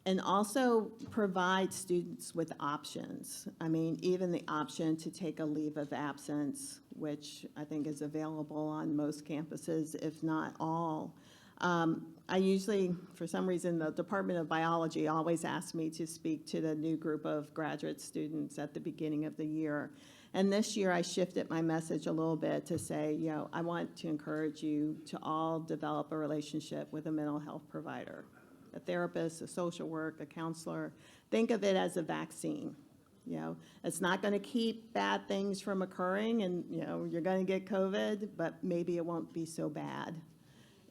and also provide students with options. I mean, even the option to take a leave of absence, which I think is available on most campuses, if not all. I usually, for some reason, the Department of Biology always asks me to speak to the new group of graduate students at the beginning of the year. And this year I shifted my message a little bit to say, I want to encourage you to all develop a relationship with a mental health provider, a therapist, a social work, a counselor. Think of it as a vaccine. It's not going to keep bad things from occurring, and you're going to get COVID, but maybe it won't be so bad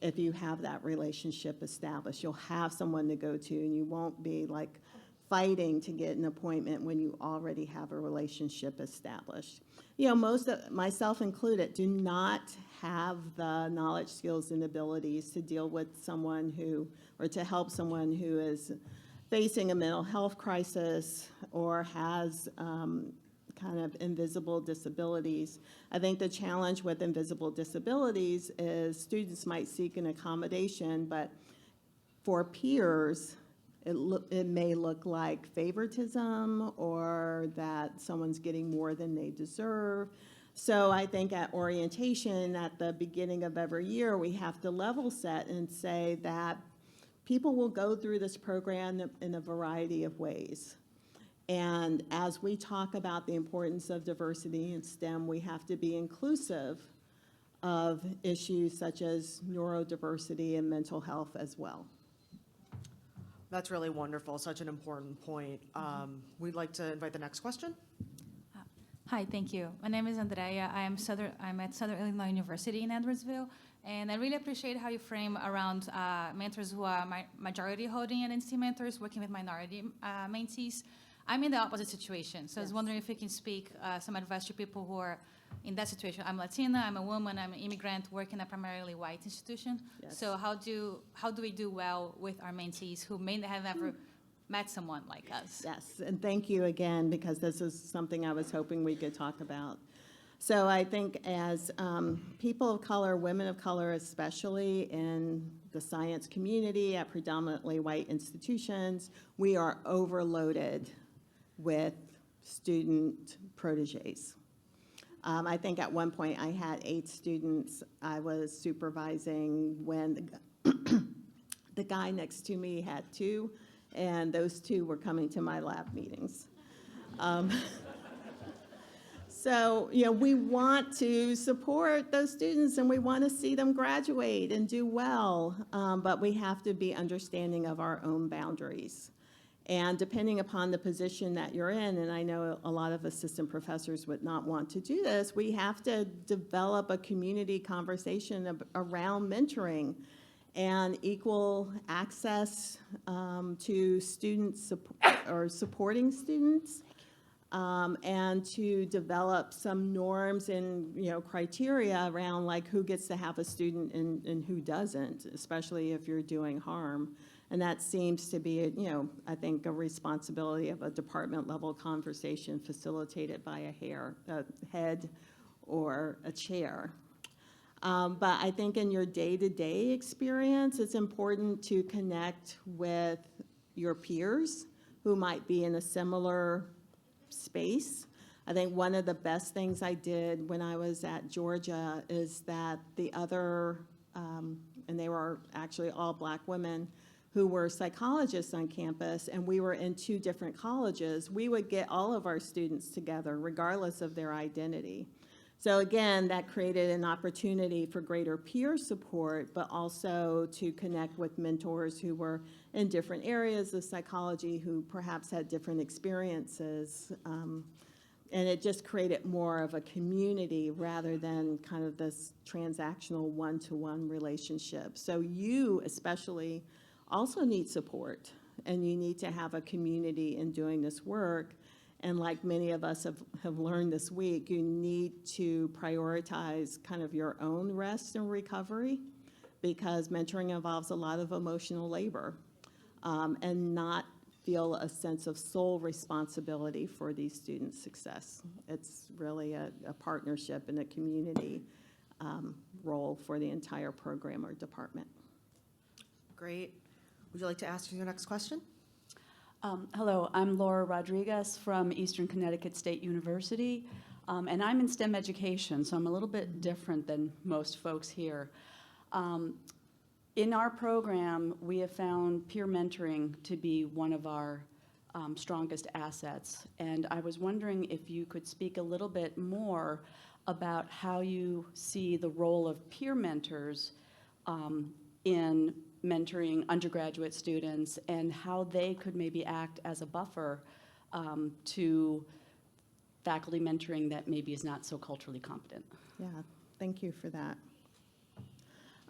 if you have that relationship established. You'll have someone to go to, and you won't be like fighting to get an appointment when you already have a relationship established. Most of, myself included, do not have the knowledge, skills, and abilities to deal with someone or to help someone who is facing a mental health crisis or has kind of invisible disabilities. I think the challenge with invisible disabilities is students might seek an accommodation, but for peers, it may look like favoritism or that someone's getting more than they deserve. So I think at orientation, at the beginning of every year, we have to level set and say that people will go through this program in a variety of ways. And as we talk about the importance of diversity in STEM, we have to be inclusive of issues such as neurodiversity and mental health as well. That's really wonderful, such an important point. We'd like to invite the next question. Hi, thank you. My name is Andrea. I'm at Southern Illinois University in Edwardsville, and I really appreciate how you frame around mentors who are majority holding identity mentors, working with minority mentees. I'm in the opposite situation, so I was wondering if you can speak some advice to people who are in that situation. I'm Latina, I'm a woman, I'm an immigrant working at a primarily white institution. Yes. So how do we do well with our mentees who may have never met someone like us? Yes, and thank you again, because this is something I was hoping we could talk about. So I think as people of color, women of color especially, in the science community at predominantly white institutions, we are overloaded with student proteges. I think at one point I had 8 students I was supervising when the guy next to me had 2, and those 2 were coming to my lab meetings. So, we want to support those students and we want to see them graduate and do well, but we have to be understanding of our own boundaries. And depending upon the position that you're in, and I know a lot of assistant professors would not want to do this, we have to develop a community conversation around mentoring and equal access to students or supporting students, and to develop some norms and criteria around like who gets to have a student and who doesn't, especially if you're doing harm. And that seems to be, I think, a responsibility of a department level conversation facilitated by a head or a chair. But I think in your day-to-day experience, it's important to connect with your peers who might be in a similar space. I think one of the best things I did when I was at Georgia is that the other, and they were actually all Black women, who were psychologists on campus and we were in 2 different colleges, we would get all of our students together regardless of their identity. So again, that created an opportunity for greater peer support, but also to connect with mentors who were in different areas of psychology, who perhaps had different experiences. And it just created more of a community rather than kind of this transactional one-to-one relationship. So you especially also need support, and you need to have a community in doing this work. And like many of us have learned this week, you need to prioritize kind of your own rest and recovery, because mentoring involves a lot of emotional labor, and not feel a sense of sole responsibility for these students' success. It's really a partnership and a community role for the entire program or department. Great. Would you like to ask your next question? Hello, I'm Laura Rodriguez from Eastern Connecticut State University, and I'm in STEM education, so I'm a little bit different than most folks here. In our program, we have found peer mentoring to be one of our strongest assets, and I was wondering if you could speak a little bit more about how you see the role of peer mentors in mentoring undergraduate students, and how they could maybe act as a buffer to faculty mentoring that maybe is not so culturally competent. Yeah, thank you for that.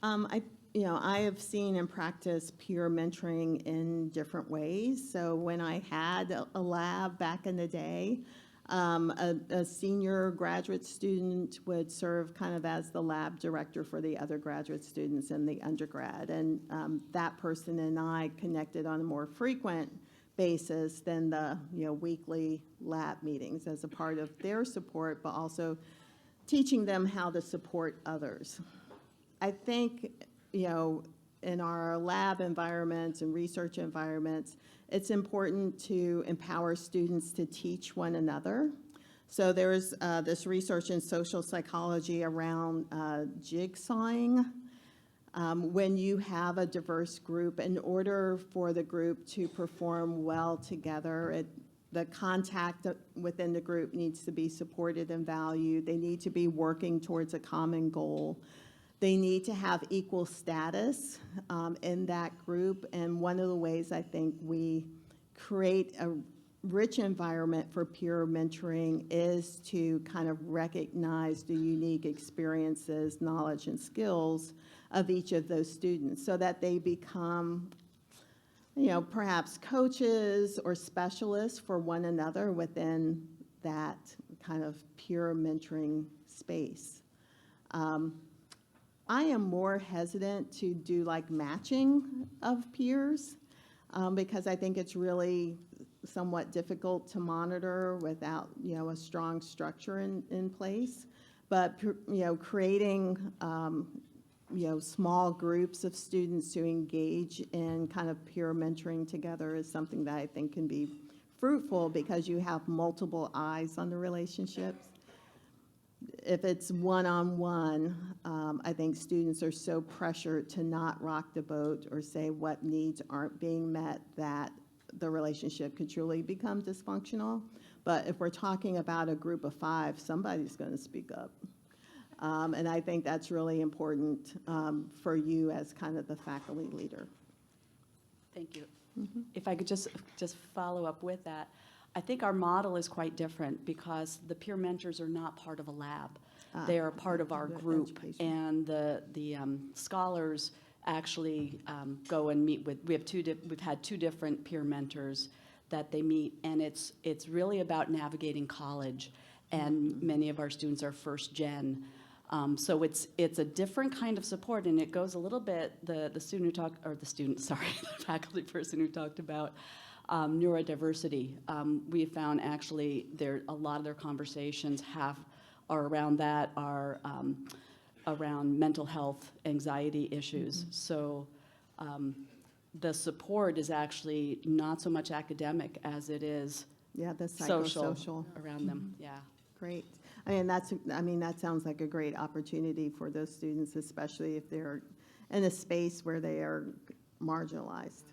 I have seen and practiced peer mentoring in different ways. So when I had a lab back in the day, a senior graduate student would serve kind of as the lab director for the other graduate students in the undergrad. And that person and I connected on a more frequent basis than the weekly lab meetings as a part of their support, but also teaching them how to support others. I think, in our lab environments and research environments, it's important to empower students to teach one another. So there's this research in social psychology around jigsawing. When you have a diverse group, in order for the group to perform well together, the contact within the group needs to be supported and valued. They need to be working towards a common goal. They need to have equal status in that group. And one of the ways I think we create a rich environment for peer mentoring is to kind of recognize the unique experiences, knowledge, and skills of each of those students so that they become, perhaps coaches or specialists for one another within that kind of peer mentoring space. I am more hesitant to do like matching of peers because I think it's really somewhat difficult to monitor without, a strong structure in place. But, creating, small groups of students to engage in kind of peer mentoring together is something that I think can be fruitful because you have multiple eyes on the relationships. If it's one-on-one, I think students are so pressured to not rock the boat or say what needs aren't being met that the relationship could truly become dysfunctional. But if we're talking about a group of 5, somebody's going to speak up. And I think that's really important for you as kind of the faculty leader. Thank you. Mm-hmm. If I could just follow up with that. I think our model is quite different because the peer mentors are not part of a lab. They are part of our group, and the scholars actually go and meet with. We've had 2 different peer mentors that they meet, and it's really about navigating college, and many of our students are first gen. So it's a different kind of support, and it goes a little bit the faculty person who talked about neurodiversity. We have found actually a lot of their conversations are around that, are around mental health, anxiety issues. Mm-hmm. So the support is actually not so much academic as it is the social around them. Mm-hmm. Yeah. Great. That sounds like a great opportunity for those students, especially if they're in a space where they are marginalized.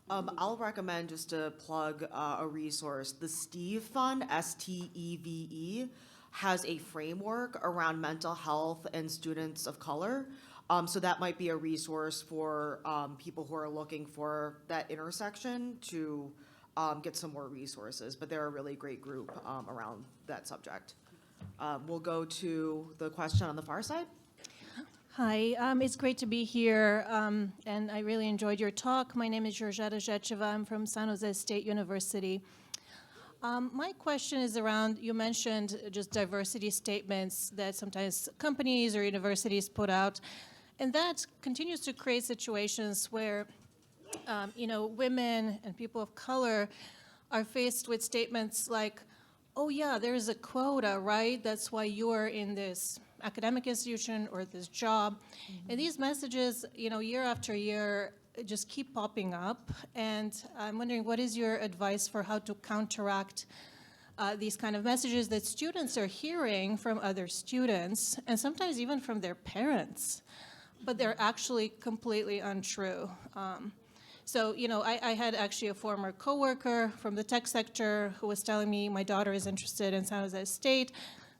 I'll recommend, just to plug a resource, the Steve Fund, STEVE, has a framework around mental health and students of color. So that might be a resource for people who are looking for that intersection to get some more resources. But they're a really great group around that subject. We'll go to the question on the far side. Hi, it's great to be here, and I really enjoyed your talk. My name is Georgetta Zhecheva. I'm from San Jose State University. My question is around, you mentioned just diversity statements that sometimes companies or universities put out, and that continues to create situations where, women and people of color are faced with statements like, oh yeah, there's a quota, right? That's why you're in this academic institution or this job. And these messages, year after year, just keep popping up. And I'm wondering, what is your advice for how to counteract these kind of messages that students are hearing from other students, and sometimes even from their parents, but they're actually completely untrue? So, I had actually a former coworker from the tech sector who was telling me, my daughter is interested in San Jose State.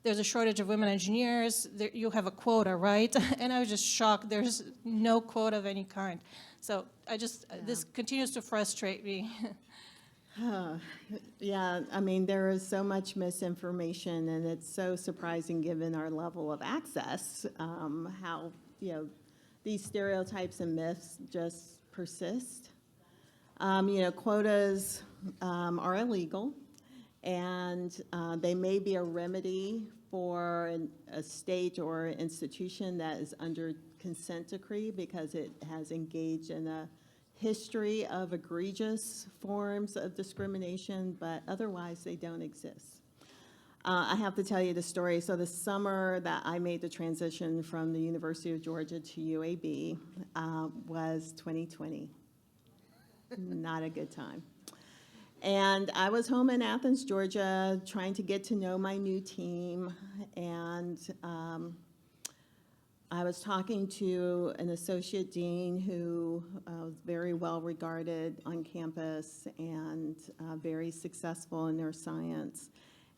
There's a shortage of women engineers. You have a quota, right? And I was just shocked. There's no quota of any kind. So this continues to frustrate me. Yeah, I mean, there is so much misinformation, and it's so surprising given our level of access, how, these stereotypes and myths just persist. Quotas are illegal, and they may be a remedy for a state or institution that is under consent decree because it has engaged in a history of egregious forms of discrimination, but otherwise they don't exist. I have to tell you the story. So the summer that I made the transition from the University of Georgia to UAB was 2020. Not a good time. And I was home in Athens, Georgia, trying to get to know my new team. And I was talking to an associate dean who was very well regarded on campus and very successful in neuroscience.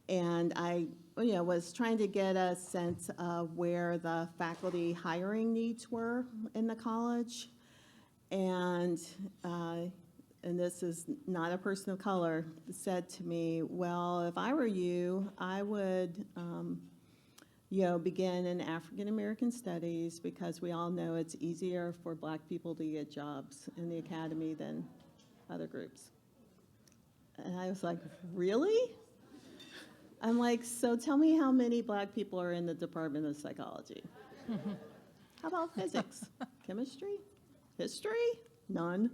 And I was trying to get a sense of where the faculty hiring needs were in the college. And this is not a person of color, said to me, well, if I were you, I would, begin in African American studies because we all know it's easier for Black people to get jobs in the academy than other groups. And I was like, really? I'm like, so tell me how many Black people are in the Department of Psychology? How about physics, chemistry, history? None.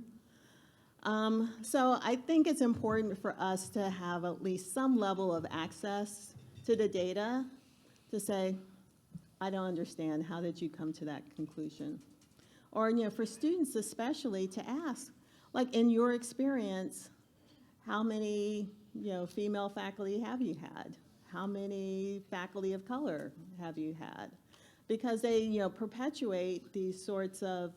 So I think it's important for us to have at least some level of access to the data to say, I don't understand, how did you come to that conclusion? Or, for students especially to ask, like in your experience, how many, female faculty have you had? How many faculty of color have you had? Because they, perpetuate these sorts of,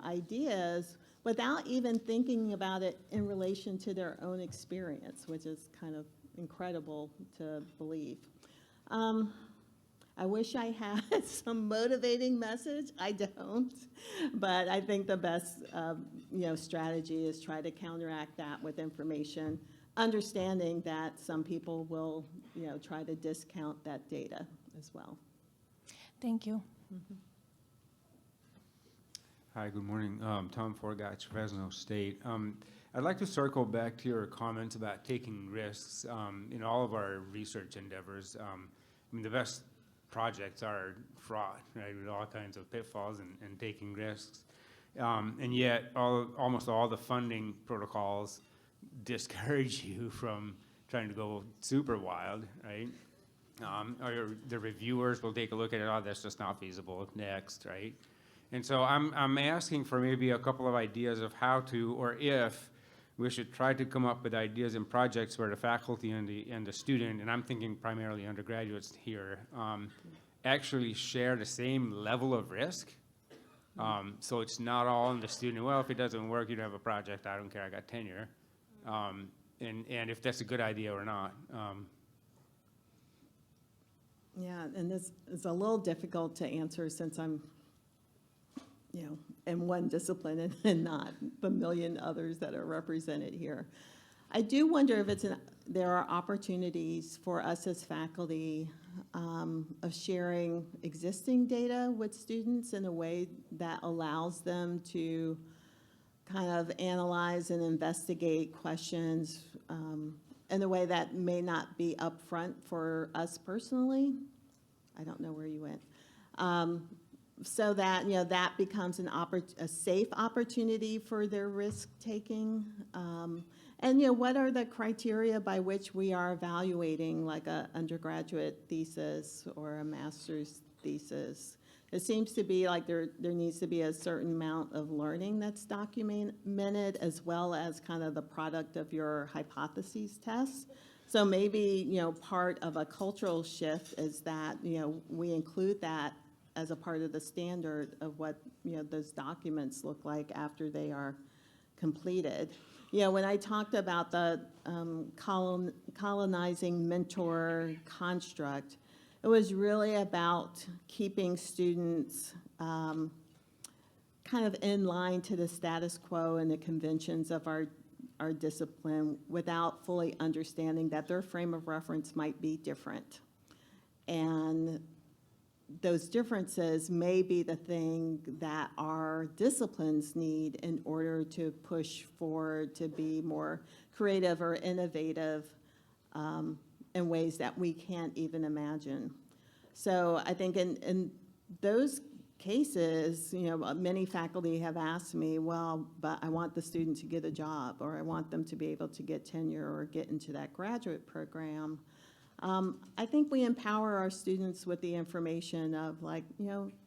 ideas without even thinking about it in relation to their own experience, which is kind of incredible to believe. I wish I had some motivating message. I don't, but I think the best, strategy is try to counteract that with information, understanding that some people will, try to discount that data as well. Thank you. Mm-hmm. Hi, good morning. Tom Forgatch, Fresno State. I'd like to circle back to your comments about taking risks in all of our research endeavors. The best projects are fraught, right, with all kinds of pitfalls and taking risks. And yet, almost all the funding protocols discourage you from trying to go super wild, right? Or the reviewers will take a look at it, oh, that's just not feasible, next, right? And so I'm asking for maybe a couple of ideas of how to, or if, we should try to come up with ideas and projects where the faculty and the student, and I'm thinking primarily undergraduates here, actually share the same level of risk So it's not all on the student. Well, if it doesn't work, you don't have a project. I don't care. I got tenure. And if that's a good idea or not. Yeah, and this is a little difficult to answer since I'm, in one discipline and not the million others that are represented here. I do wonder if there are opportunities for us as faculty of sharing existing data with students in a way that allows them to kind of analyze and investigate questions in a way that may not be upfront for us personally. I don't know where you went. So that, that becomes a safe opportunity for their risk-taking. And, what are the criteria by which we are evaluating like a undergraduate thesis or a master's thesis? It seems to be like there needs to be a certain amount of learning that's documented as well as kind of the product of your hypotheses test. So maybe, part of a cultural shift is that, we include that as a part of the standard of what, those documents look like after they are completed. When I talked about the colonizing mentor construct, it was really about keeping students kind of in line to the status quo and the conventions of our discipline without fully understanding that their frame of reference might be different. And those differences may be the thing that our disciplines need in order to push forward to be more creative or innovative in ways that we can't even imagine. So I think in those cases, many faculty have asked me, well, but I want the student to get a job, or I want them to be able to get tenure or get into that graduate program. I think we empower our students with the information of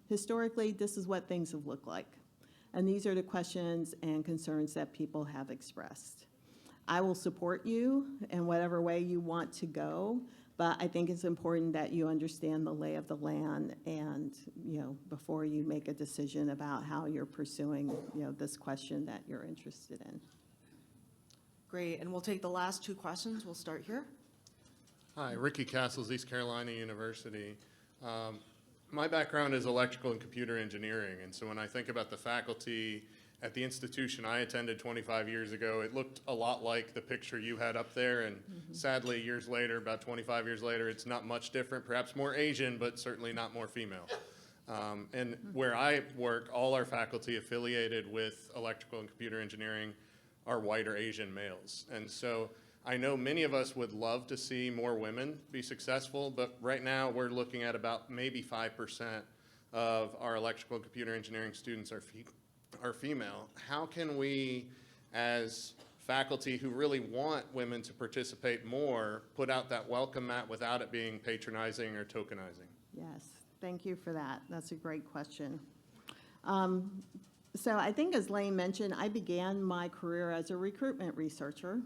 historically, this is what things have looked like. And these are the questions and concerns that people have expressed. I will support you in whatever way you want to go, but I think it's important that you understand the lay of the land and, before you make a decision about how you're pursuing, this question that you're interested in. Great, and we'll take the last two questions. We'll start here. Hi, Ricky Castles, East Carolina University. My background is electrical and computer engineering, and so when I think about the faculty at the institution I attended 25 years ago, it looked a lot like the picture you had up there, and sadly, years later, about 25 years later, it's not much different, perhaps more Asian, but certainly not more female. And where I work, all our faculty affiliated with electrical and computer engineering are white or Asian males, and so I know many of us would love to see more women be successful, but right now we're looking at about maybe 5% of our electrical and computer engineering students are female. How can we, as faculty who really want women to participate more, put out that welcome mat without it being patronizing or tokenizing? Yes, thank you for that. That's a great question. So I think, as Lane mentioned, I began my career as a recruitment researcher.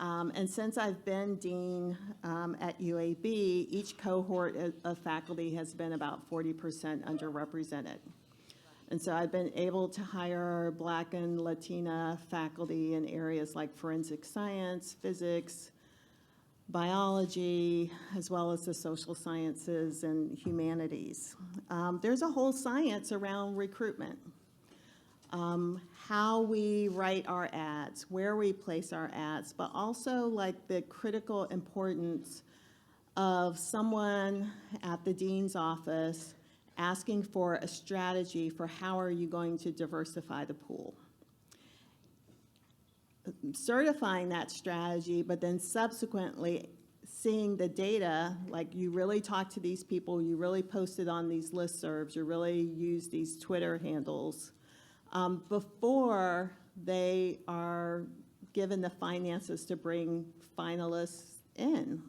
And since I've been dean at UAB, each cohort of faculty has been about 40% underrepresented. And so I've been able to hire Black and Latina faculty in areas like forensic science, physics, biology, as well as the social sciences and humanities. There's a whole science around recruitment. How we write our ads, where we place our ads, but also like the critical importance of someone at the dean's office asking for a strategy for how are you going to diversify the pool. Certifying that strategy, but then subsequently seeing the data, like you really talk to these people, you really posted on these listservs, you really use these Twitter handles, before they are given the finances to bring finalists in.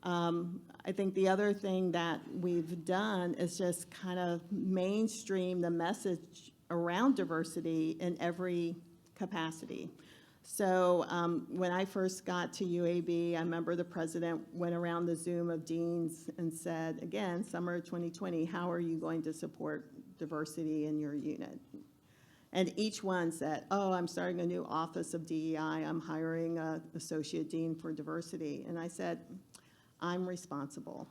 I think the other thing that we've done is just kind of mainstream the message around diversity in every capacity. So when I first got to UAB, I remember the president went around the Zoom of deans and said, again, summer 2020, how are you going to support diversity in your unit. And each one said, oh, I'm starting a new office of DEI, I'm hiring an associate dean for diversity. And I said, I'm responsible.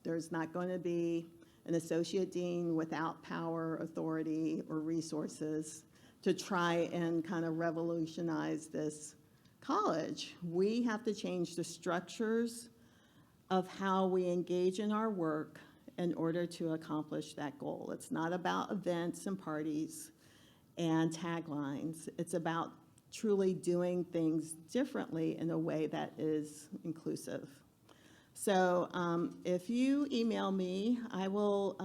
There's not going to be an associate dean without power, authority, or resources to try and kind of revolutionize this college. We have to change the structures of how we engage in our work in order to accomplish that goal. It's not about events and parties and taglines. It's about truly doing things differently in a way that is inclusive. So if you email me, I will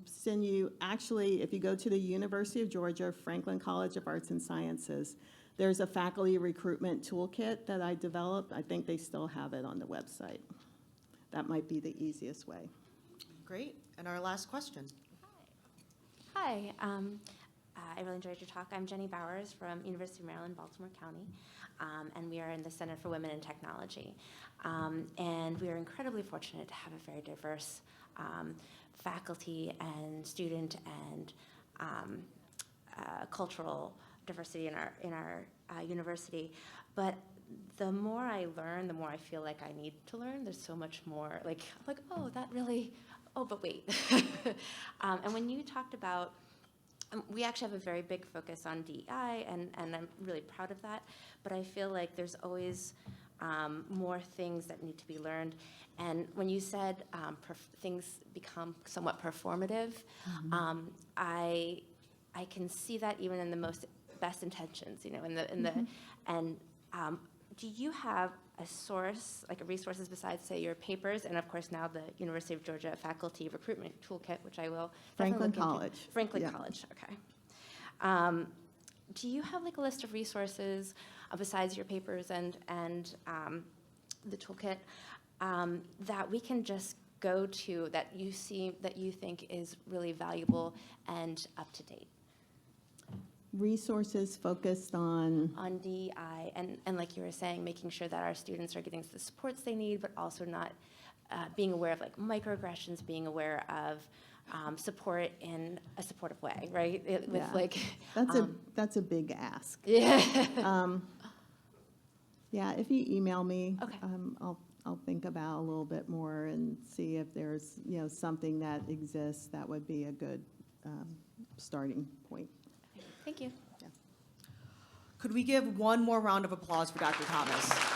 send you, actually, if you go to the University of Georgia, Franklin College of Arts and Sciences, there's a faculty recruitment toolkit that I developed. I think they still have it on the website. That might be the easiest way. Great. And our last question. Hi. I really enjoyed your talk. I'm Jenny Bowers from University of Maryland, Baltimore County, and we are in the Center for Women in Technology. And we are incredibly fortunate to have a very diverse faculty and student and cultural diversity in our university. But the more I learn, the more I feel like I need to learn. There's so much more, like, oh, that really, oh, but wait. And when you talked about, we actually have a very big focus on DEI, and I'm really proud of that, but I feel like there's always more things that need to be learned. And when you said things become somewhat performative, I can see that even in the best intentions, you know, and do you have a source, like resources besides, say, your papers, and of course now the University of Georgia Faculty Recruitment Toolkit, which I will Franklin definitely look College. into. Franklin Yeah. College, okay. Do you have like a list of resources besides your papers and the toolkit that we can just go to that you think is really valuable and up to date? Resources focused on DEI and like you were saying, making sure that our students are getting the supports they need, but also not being aware of like microaggressions, being aware of support in a supportive way, right? With like that's a big ask. Yeah. Yeah, if you email me, Okay. I'll think about a little bit more and see if there's something that exists that would be a good starting point. Thank you. Could we give one more round of applause for Dr. Thomas?